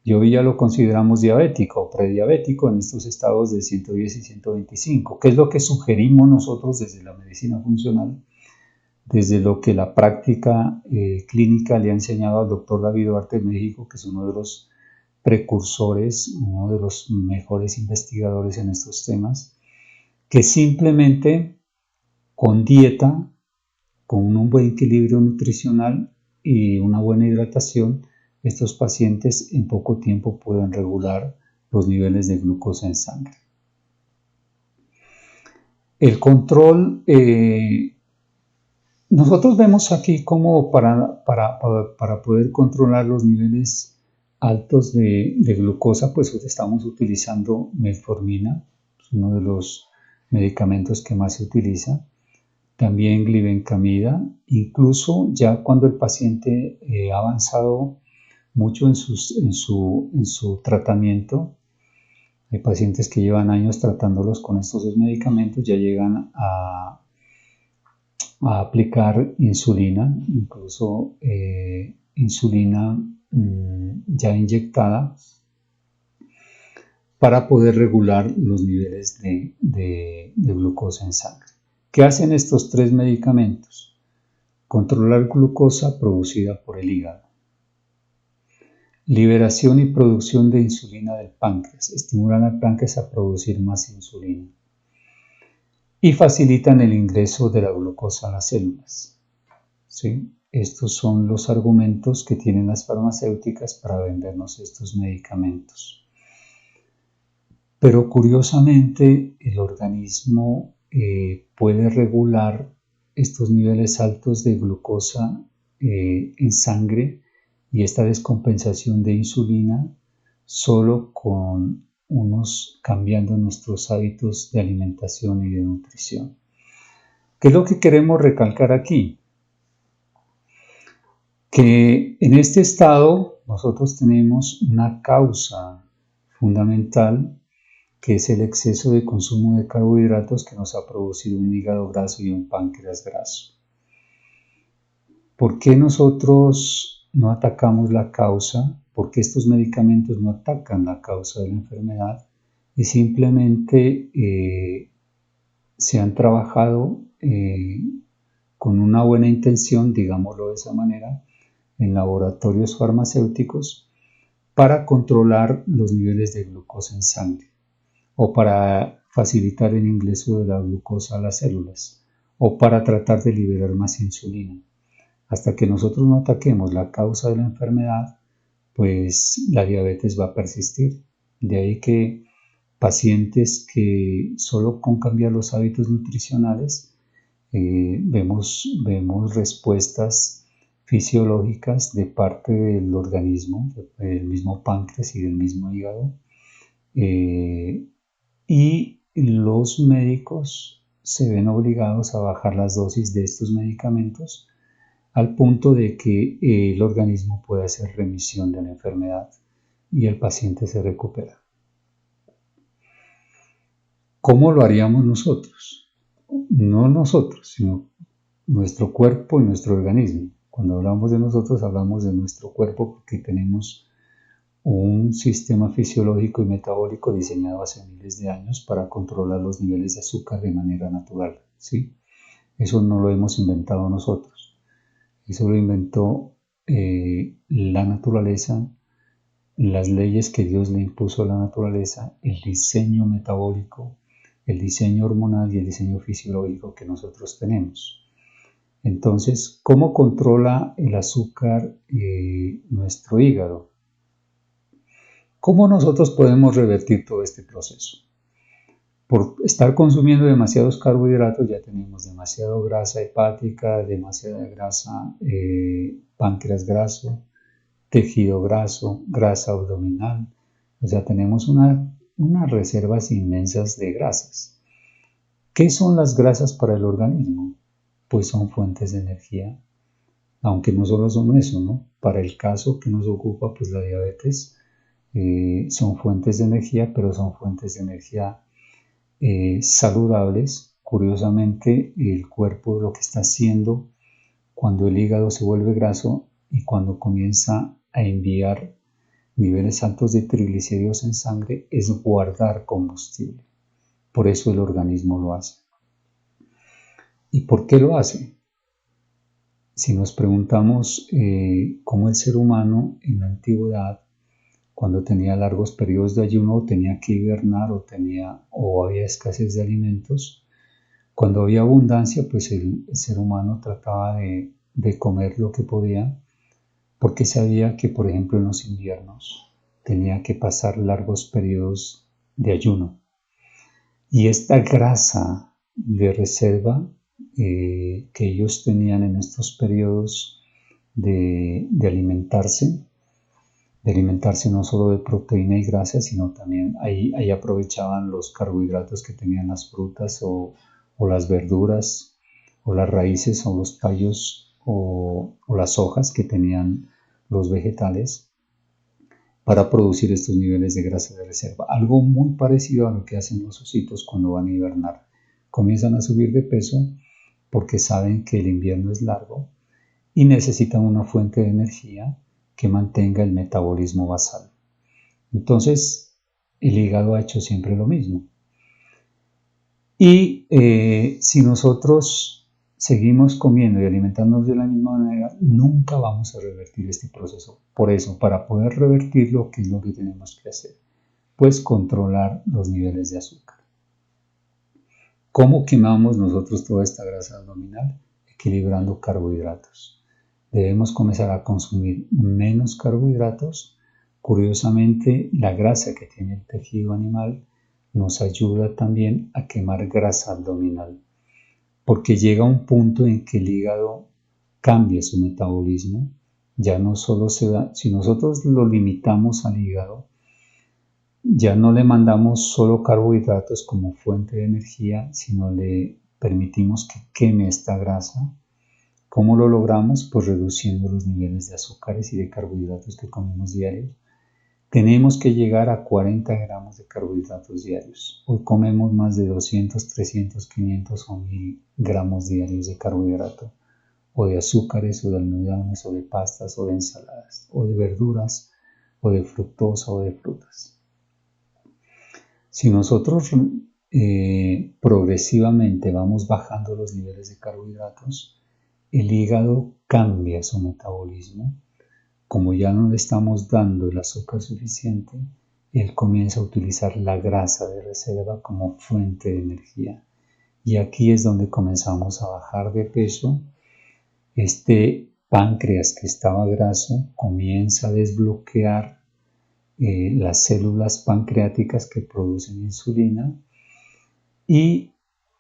Y hoy ya lo consideramos diabético o prediabético en estos estados de 110 y 125, que es lo que sugerimos nosotros desde la medicina funcional, desde lo que la práctica clínica le ha enseñado al doctor David Duarte de México, que es uno de los precursores, uno de los mejores investigadores en estos temas, que simplemente con dieta, con un buen equilibrio nutricional y una buena hidratación, estos pacientes en poco tiempo pueden regular los niveles de glucosa en sangre. El control, nosotros vemos aquí como para poder controlar los niveles altos de glucosa, pues estamos utilizando metformina, es uno de los medicamentos que más se utiliza. También glibenclamida, incluso ya cuando el paciente ha avanzado mucho en su tratamiento. Hay pacientes que llevan años tratándolos con estos dos medicamentos, ya llegan a aplicar insulina, incluso insulina ya inyectada, para poder regular los niveles de glucosa en sangre. ¿Qué hacen estos tres medicamentos? Controlar glucosa producida por el hígado. Liberación y producción de insulina del páncreas. Estimulan al páncreas a producir más insulina. Y facilitan el ingreso de la glucosa a las células. ¿Sí? Estos son los argumentos que tienen las farmacéuticas para vendernos estos medicamentos. Pero curiosamente el organismo puede regular estos niveles altos de glucosa en sangre y esta descompensación de insulina solo con cambiando nuestros hábitos de alimentación y de nutrición. ¿Qué es lo que queremos recalcar aquí? Que en este estado nosotros tenemos una causa fundamental, que es el exceso de consumo de carbohidratos que nos ha producido un hígado graso y un páncreas graso. ¿Por qué nosotros no atacamos la causa? ¿Por qué estos medicamentos no atacan la causa de la enfermedad? Y simplemente se han trabajado con una buena intención, digámoslo de esa manera, en laboratorios farmacéuticos para controlar los niveles de glucosa en sangre, o para facilitar el ingreso de la glucosa a las células, o para tratar de liberar más insulina. Hasta que nosotros no ataquemos la causa de la enfermedad, pues la diabetes va a persistir. De ahí que pacientes que solo con cambiar los hábitos nutricionales vemos respuestas fisiológicas de parte del organismo, del mismo páncreas y del mismo hígado. Y los médicos se ven obligados a bajar las dosis de estos medicamentos al punto de que el organismo puede hacer remisión de la enfermedad y el paciente se recupera. ¿Cómo lo haríamos nosotros? No nosotros, sino nuestro cuerpo y nuestro organismo. Cuando hablamos de nosotros, hablamos de nuestro cuerpo porque tenemos un sistema fisiológico y metabólico diseñado hace miles de años para controlar los niveles de azúcar de manera natural, ¿sí? Eso no lo hemos inventado nosotros. Eso lo inventó la naturaleza, las leyes que Dios le impuso a la naturaleza, el diseño metabólico, el diseño hormonal y el diseño fisiológico que nosotros tenemos. Entonces, ¿cómo controla el azúcar nuestro hígado? ¿Cómo nosotros podemos revertir todo este proceso? Por estar consumiendo demasiados carbohidratos ya tenemos demasiada grasa hepática, demasiada grasa, páncreas graso, tejido graso, grasa abdominal. O sea, tenemos unas reservas inmensas de grasas. ¿Qué son las grasas para el organismo? Pues son fuentes de energía, aunque no solo son eso, ¿no? Para el caso que nos ocupa, pues la diabetes, son fuentes de energía, pero son fuentes de energía saludables. Curiosamente, el cuerpo lo que está haciendo cuando el hígado se vuelve graso y cuando comienza a enviar niveles altos de triglicéridos en sangre es guardar combustible. Por eso el organismo lo hace. ¿Y por qué lo hace? Si nos preguntamos cómo el ser humano en la antigüedad, cuando tenía largos periodos de ayuno, tenía que hibernar o había escasez de alimentos, cuando había abundancia, pues el ser humano trataba de comer lo que podía, porque sabía que, por ejemplo, en los inviernos tenía que pasar largos periodos de ayuno. Y esta grasa de reserva que ellos tenían en estos periodos de alimentarse no solo de proteína y grasa, sino también ahí aprovechaban los carbohidratos que tenían las frutas o las verduras o las raíces o los tallos o las hojas que tenían los vegetales para producir estos niveles de grasa de reserva. Algo muy parecido a lo que hacen los ositos cuando van a hibernar. Comienzan a subir de peso porque saben que el invierno es largo y necesitan una fuente de energía que mantenga el metabolismo basal. Entonces, el hígado ha hecho siempre lo mismo. Y si nosotros seguimos comiendo y alimentándonos de la misma manera, nunca vamos a revertir este proceso. Por eso, para poder revertirlo, ¿qué es lo que tenemos que hacer? Pues controlar los niveles de azúcar. ¿Cómo quemamos nosotros toda esta grasa abdominal? Equilibrando carbohidratos. Debemos comenzar a consumir menos carbohidratos. Curiosamente, la grasa que tiene el tejido animal nos ayuda también a quemar grasa abdominal, porque llega un punto en que el hígado cambia su metabolismo. Ya no solo se da, si nosotros lo limitamos al hígado, ya no le mandamos solo carbohidratos como fuente de energía, sino le permitimos que queme esta grasa. ¿Cómo lo logramos? Pues reduciendo los niveles de azúcares y de carbohidratos que comemos diarios. Tenemos que llegar a 40 gramos de carbohidratos diarios. Hoy comemos más de 200, 300, 500 o 1000 gramos diarios de carbohidrato, o de azúcares, o de almidones, o de pastas, o de ensaladas, o de verduras, o de fructosa, o de frutas. Si nosotros progresivamente vamos bajando los niveles de carbohidratos, el hígado cambia su metabolismo. Como ya no le estamos dando el azúcar suficiente, él comienza a utilizar la grasa de reserva como fuente de energía. Y aquí es donde comenzamos a bajar de peso. Este páncreas que estaba graso comienza a desbloquear las células pancreáticas que producen insulina y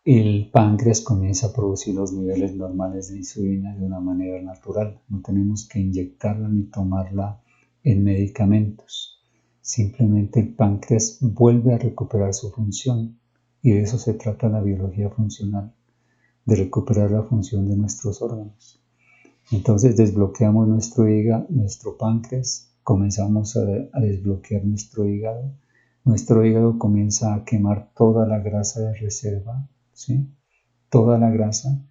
el páncreas comienza a producir los niveles normales de insulina de una manera natural. No tenemos que inyectarla ni tomarla en medicamentos. Simplemente el páncreas vuelve a recuperar su función Y de eso se trata la biología funcional, de recuperar la función de nuestros órganos. Entonces desbloqueamos nuestro hígado, nuestro páncreas, comenzamos a desbloquear nuestro hígado comienza a quemar toda la grasa de reserva, ¿sí? Toda la grasa,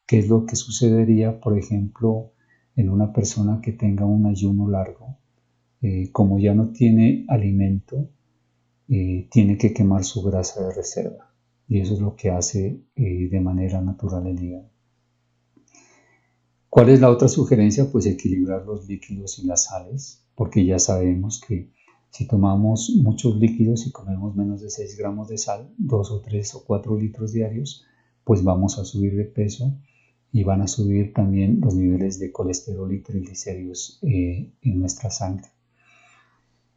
que es lo que sucedería, por ejemplo, en una persona que tenga un ayuno largo. Como ya no tiene alimento, tiene que quemar su grasa de reserva. Y eso es lo que hace de manera natural el hígado. ¿Cuál es la otra sugerencia? Pues equilibrar los líquidos y las sales, porque ya sabemos que si tomamos muchos líquidos y comemos menos de 6 gramos de sal, 2 o 3 o 4 litros diarios, pues vamos a subir de peso y van a subir también los niveles de colesterol y triglicéridos en nuestra sangre.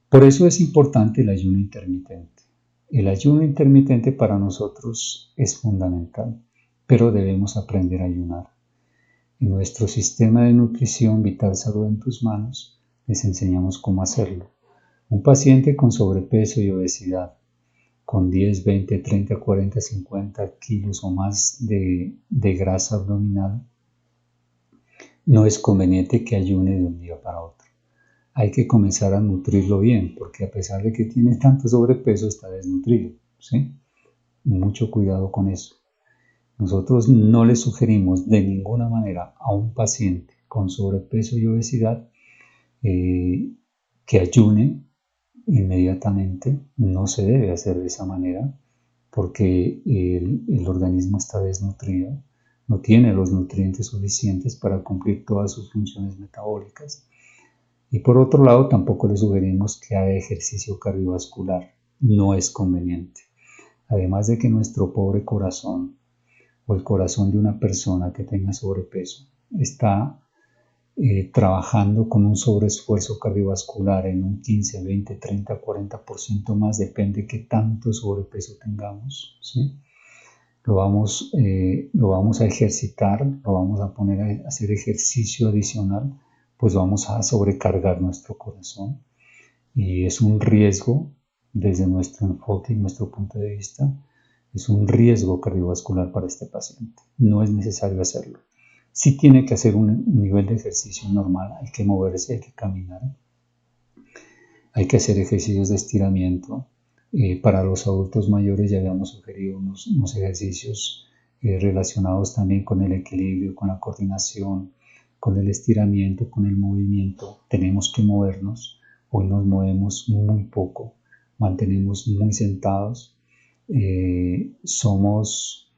Por eso es importante el ayuno intermitente. El ayuno intermitente para nosotros es fundamental, pero debemos aprender a ayunar. En nuestro sistema de nutrición Vital Salud en tus manos les enseñamos cómo hacerlo. Un paciente con sobrepeso y obesidad, con 10, 20, 30, 40, 50 kilos o más de grasa abdominal, no es conveniente que ayune de un día para otro. Hay que comenzar a nutrirlo bien, porque a pesar de que tiene tanto sobrepeso, está desnutrido, ¿sí? Mucho cuidado con eso. Nosotros no le sugerimos de ninguna manera a un paciente con sobrepeso y obesidad que ayune inmediatamente. No se debe hacer de esa manera porque el organismo está desnutrido, no tiene los nutrientes suficientes para cumplir todas sus funciones metabólicas. Y por otro lado, tampoco le sugerimos que haga ejercicio cardiovascular. No es conveniente. Además de que nuestro pobre corazón o el corazón de una persona que tenga sobrepeso está trabajando con un sobreesfuerzo cardiovascular en un 15, 20, 30, 40% más, depende de qué tanto sobrepeso tengamos, ¿sí? Lo vamos a ejercitar, lo vamos a poner a hacer ejercicio adicional, pues vamos a sobrecargar nuestro corazón y es un riesgo desde nuestro enfoque y nuestro punto de vista. Es un riesgo cardiovascular para este paciente. No es necesario hacerlo. Sí tiene que hacer un nivel de ejercicio normal. Hay que moverse, hay que caminar. Hay que hacer ejercicios de estiramiento. Para los adultos mayores ya habíamos sugerido unos ejercicios relacionados también con el equilibrio, con la coordinación, con el estiramiento, con el movimiento. Tenemos que movernos. Hoy nos movemos muy poco. Mantenemos muy sentados. Somos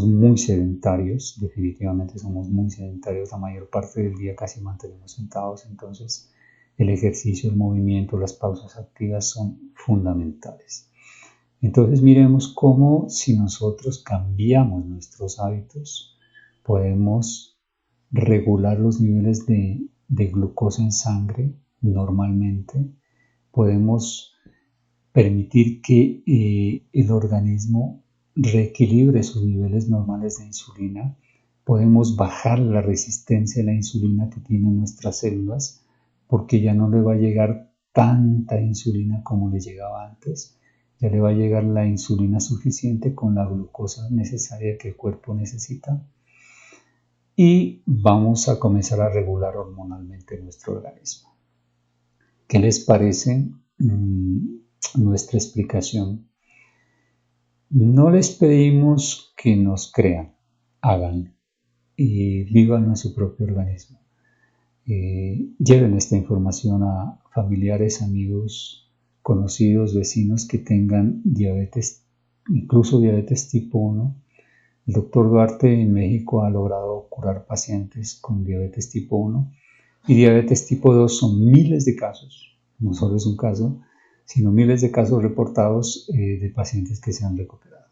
muy sedentarios, definitivamente somos muy sedentarios, la mayor parte del día casi mantenemos sentados, entonces el ejercicio, el movimiento, las pausas activas son fundamentales. Entonces miremos cómo si nosotros cambiamos nuestros hábitos, podemos regular los niveles de glucosa en sangre normalmente, podemos permitir que el organismo reequilibre sus niveles normales de insulina, podemos bajar la resistencia a la insulina que tienen nuestras células, porque ya no le va a llegar tanta insulina como le llegaba antes, ya le va a llegar la insulina suficiente con la glucosa necesaria que el cuerpo necesita y vamos a comenzar a regular hormonalmente nuestro organismo. ¿Qué les parece nuestra explicación? No les pedimos que nos crean, hagan y vivan en su propio organismo. Lleven esta información a familiares, amigos, conocidos, vecinos que tengan diabetes, incluso diabetes tipo 1. El doctor Duarte en México ha logrado curar pacientes con diabetes tipo 1 y diabetes tipo 2 son miles de casos, no solo es un caso, sino miles de casos reportados de pacientes que se han recuperado.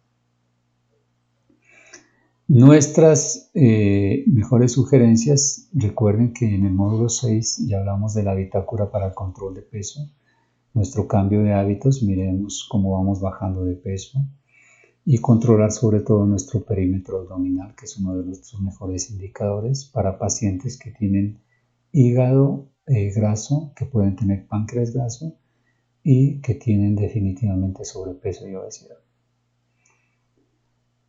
Nuestras mejores sugerencias, recuerden que en el módulo 6 ya hablamos de la bitácora para el control de peso, nuestro cambio de hábitos, miremos cómo vamos bajando de peso y controlar sobre todo nuestro perímetro abdominal, que es uno de nuestros mejores indicadores para pacientes que tienen hígado graso, que pueden tener páncreas graso y que tienen definitivamente sobrepeso y obesidad.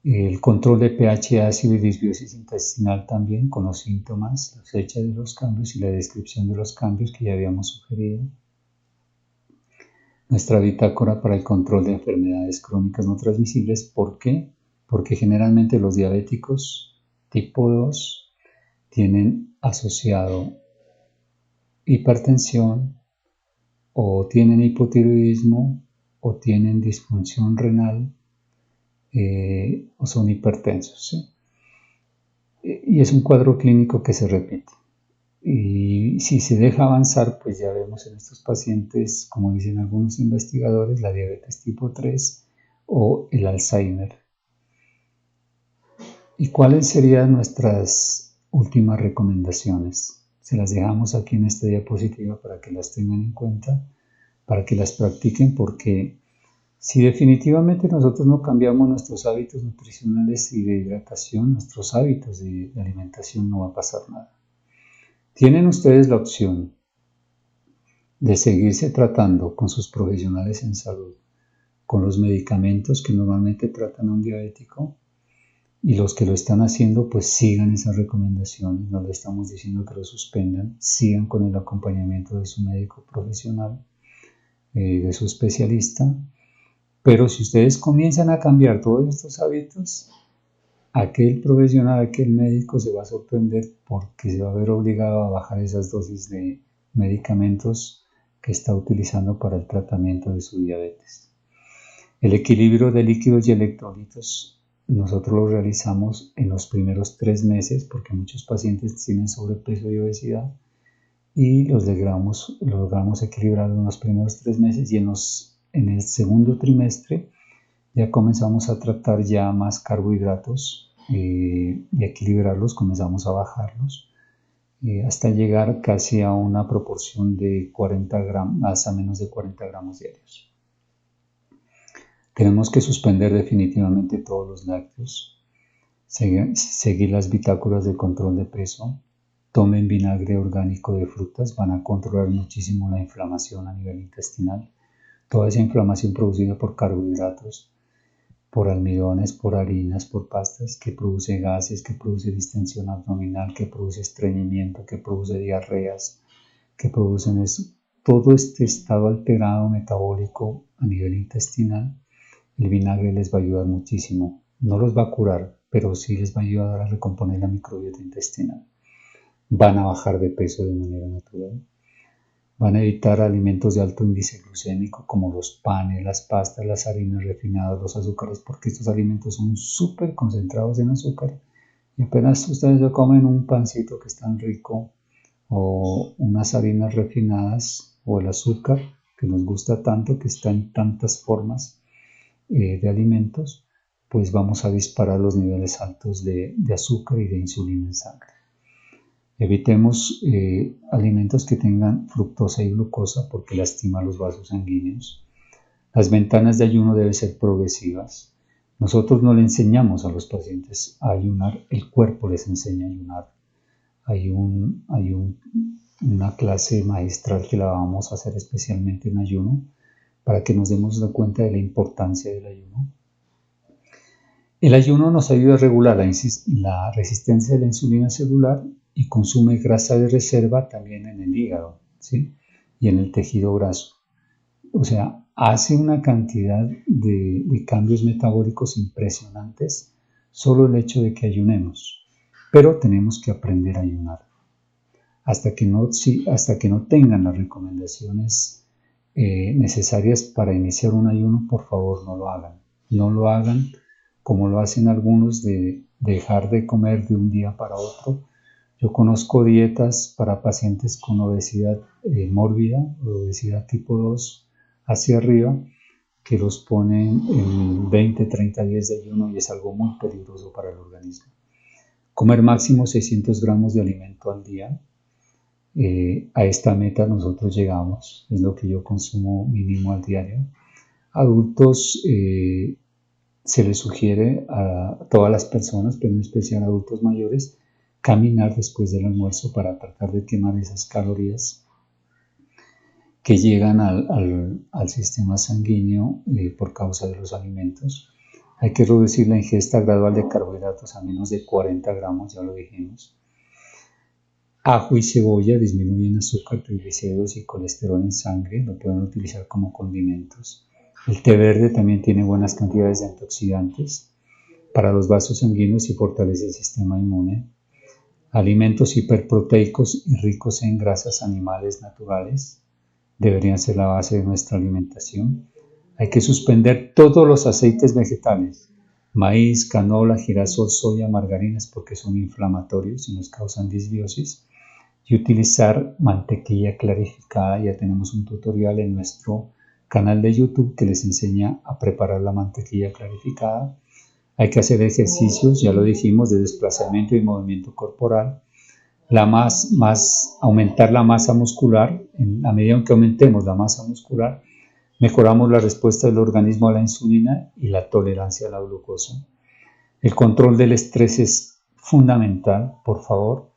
El control de pH ácido y disbiosis intestinal también, con los síntomas, la fecha de los cambios y la descripción de los cambios que ya habíamos sugerido. Nuestra bitácora para el control de enfermedades crónicas no transmisibles. ¿Por qué? Porque generalmente los diabéticos tipo 2 tienen asociado hipertensión o tienen hipotiroidismo o tienen disfunción renal o son hipertensos, ¿sí? Y es un cuadro clínico que se repite. Y si se deja avanzar, pues ya vemos en estos pacientes, como dicen algunos investigadores, la diabetes tipo 3 o el Alzheimer. ¿Y cuáles serían nuestras últimas recomendaciones? Se las dejamos aquí en esta diapositiva para que las tengan en cuenta, para que las practiquen, porque si definitivamente nosotros no cambiamos nuestros hábitos nutricionales y de hidratación, nuestros hábitos de alimentación, no va a pasar nada. Tienen ustedes la opción de seguirse tratando con sus profesionales en salud, con los medicamentos que normalmente tratan a un diabético, y los que lo están haciendo pues sigan esas recomendaciones, no le estamos diciendo que lo suspendan, sigan con el acompañamiento de su médico profesional, de su especialista, pero si ustedes comienzan a cambiar todos estos hábitos, aquel profesional, aquel médico se va a sorprender porque se va a ver obligado a bajar esas dosis de medicamentos que está utilizando para el tratamiento de su diabetes. El equilibrio de líquidos y electrolitos nosotros lo realizamos en los primeros 3 meses porque muchos pacientes tienen sobrepeso y obesidad y los logramos equilibrar en los primeros 3 meses y en el segundo trimestre ya comenzamos a tratar ya más carbohidratos y equilibrarlos, comenzamos a bajarlos hasta llegar casi a una proporción de 40 gramos, a menos de 40 gramos diarios. Tenemos que suspender definitivamente todos los lácteos, seguir las bitácoras de control de peso, tomen vinagre orgánico de frutas, van a controlar muchísimo la inflamación a nivel intestinal, toda esa inflamación producida por carbohidratos, por almidones, por harinas, por pastas, que produce gases, que produce distensión abdominal, que produce estreñimiento, que produce diarreas, que producen todo este estado alterado metabólico a nivel intestinal. El vinagre les va a ayudar muchísimo. No los va a curar, pero sí les va a ayudar a recomponer la microbiota intestinal. Van a bajar de peso de manera natural. Van a evitar alimentos de alto índice glucémico como los panes, las pastas, las harinas refinadas, los azúcares, porque estos alimentos son súper concentrados en azúcar y apenas ustedes se comen un pancito que es tan rico o unas harinas refinadas o el azúcar que nos gusta tanto, que está en tantas formas de alimentos, pues vamos a disparar los niveles altos de azúcar y de insulina en sangre. Evitemos alimentos que tengan fructosa y glucosa porque lastima los vasos sanguíneos. Las ventanas de ayuno deben ser progresivas. Nosotros no le enseñamos a los pacientes a ayunar, el cuerpo les enseña a ayunar. Hay una clase magistral que la vamos a hacer especialmente en ayuno para que nos demos cuenta de la importancia del ayuno. El ayuno nos ayuda a regular la resistencia de la insulina celular y consume grasa de reserva también en el hígado, ¿sí? Y en el tejido graso. O sea, hace una cantidad de cambios metabólicos impresionantes solo el hecho de que ayunemos. Pero tenemos que aprender a ayunar. Hasta que no tengan las recomendaciones necesarias para iniciar un ayuno, por favor no lo hagan. No lo hagan como lo hacen algunos de dejar de comer de un día para otro. Yo conozco dietas para pacientes con obesidad mórbida, obesidad tipo 2 hacia arriba, que los ponen en 20-30 días de ayuno y es algo muy peligroso para el organismo. Comer máximo 600 gramos de alimento al día. A esta meta nosotros llegamos, es lo que yo consumo mínimo al diario. Adultos se les sugiere a todas las personas, pero en especial a adultos mayores, caminar después del almuerzo para tratar de quemar esas calorías que llegan al sistema sanguíneo por causa de los alimentos. Hay que reducir la ingesta gradual de carbohidratos a menos de 40 gramos, ya lo dijimos. Ajo y cebolla disminuyen azúcar, triglicéridos y colesterol en sangre, lo pueden utilizar como condimentos. El té verde también tiene buenas cantidades de antioxidantes para los vasos sanguíneos y fortalece el sistema inmune. Alimentos hiperproteicos y ricos en grasas animales naturales deberían ser la base de nuestra alimentación. Hay que suspender todos los aceites vegetales, maíz, canola, girasol, soya, margarinas, porque son inflamatorios y nos causan disbiosis. Y utilizar mantequilla clarificada. Ya tenemos un tutorial en nuestro canal de YouTube que les enseña a preparar la mantequilla clarificada. Hay que hacer ejercicios, ya lo dijimos, de desplazamiento y movimiento corporal. Aumentar la masa muscular. A medida que aumentemos la masa muscular, mejoramos la respuesta del organismo a la insulina y la tolerancia a la glucosa. El control del estrés es fundamental, por favor.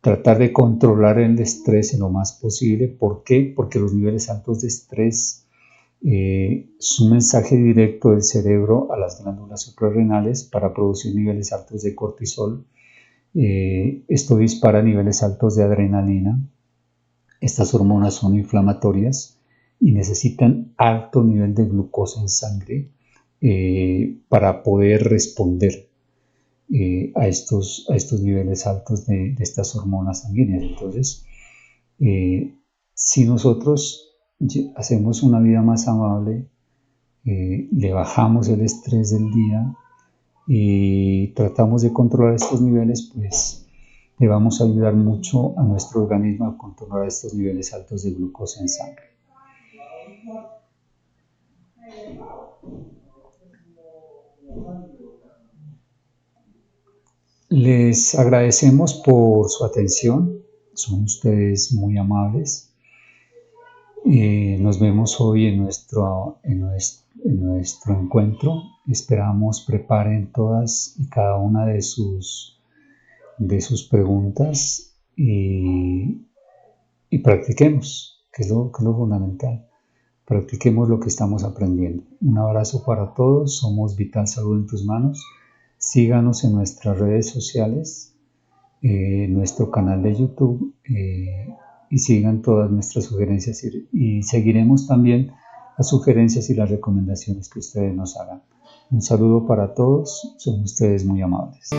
Tratar de controlar el estrés en lo más posible. ¿Por qué? Porque los niveles altos de estrés es un mensaje directo del cerebro a las glándulas suprarrenales para producir niveles altos de cortisol. Esto dispara niveles altos de adrenalina. Estas hormonas son inflamatorias y necesitan alto nivel de glucosa en sangre para poder responder a estos niveles altos de estas hormonas sanguíneas. Entonces, si nosotros hacemos una vida más amable, le bajamos el estrés del día y tratamos de controlar estos niveles, pues le vamos a ayudar mucho a nuestro organismo a controlar estos niveles altos de glucosa en sangre. Les agradecemos por su atención, son ustedes muy amables. Nos vemos hoy en nuestro encuentro. Esperamos preparen todas y cada una de sus preguntas y practiquemos, que es lo fundamental. Practiquemos lo que estamos aprendiendo. Un abrazo para todos. Somos Vital Salud en tus manos. Síganos en nuestras redes sociales, nuestro canal de YouTube y sigan todas nuestras sugerencias y seguiremos también las sugerencias y las recomendaciones que ustedes nos hagan. Un saludo para todos. Son ustedes muy amables.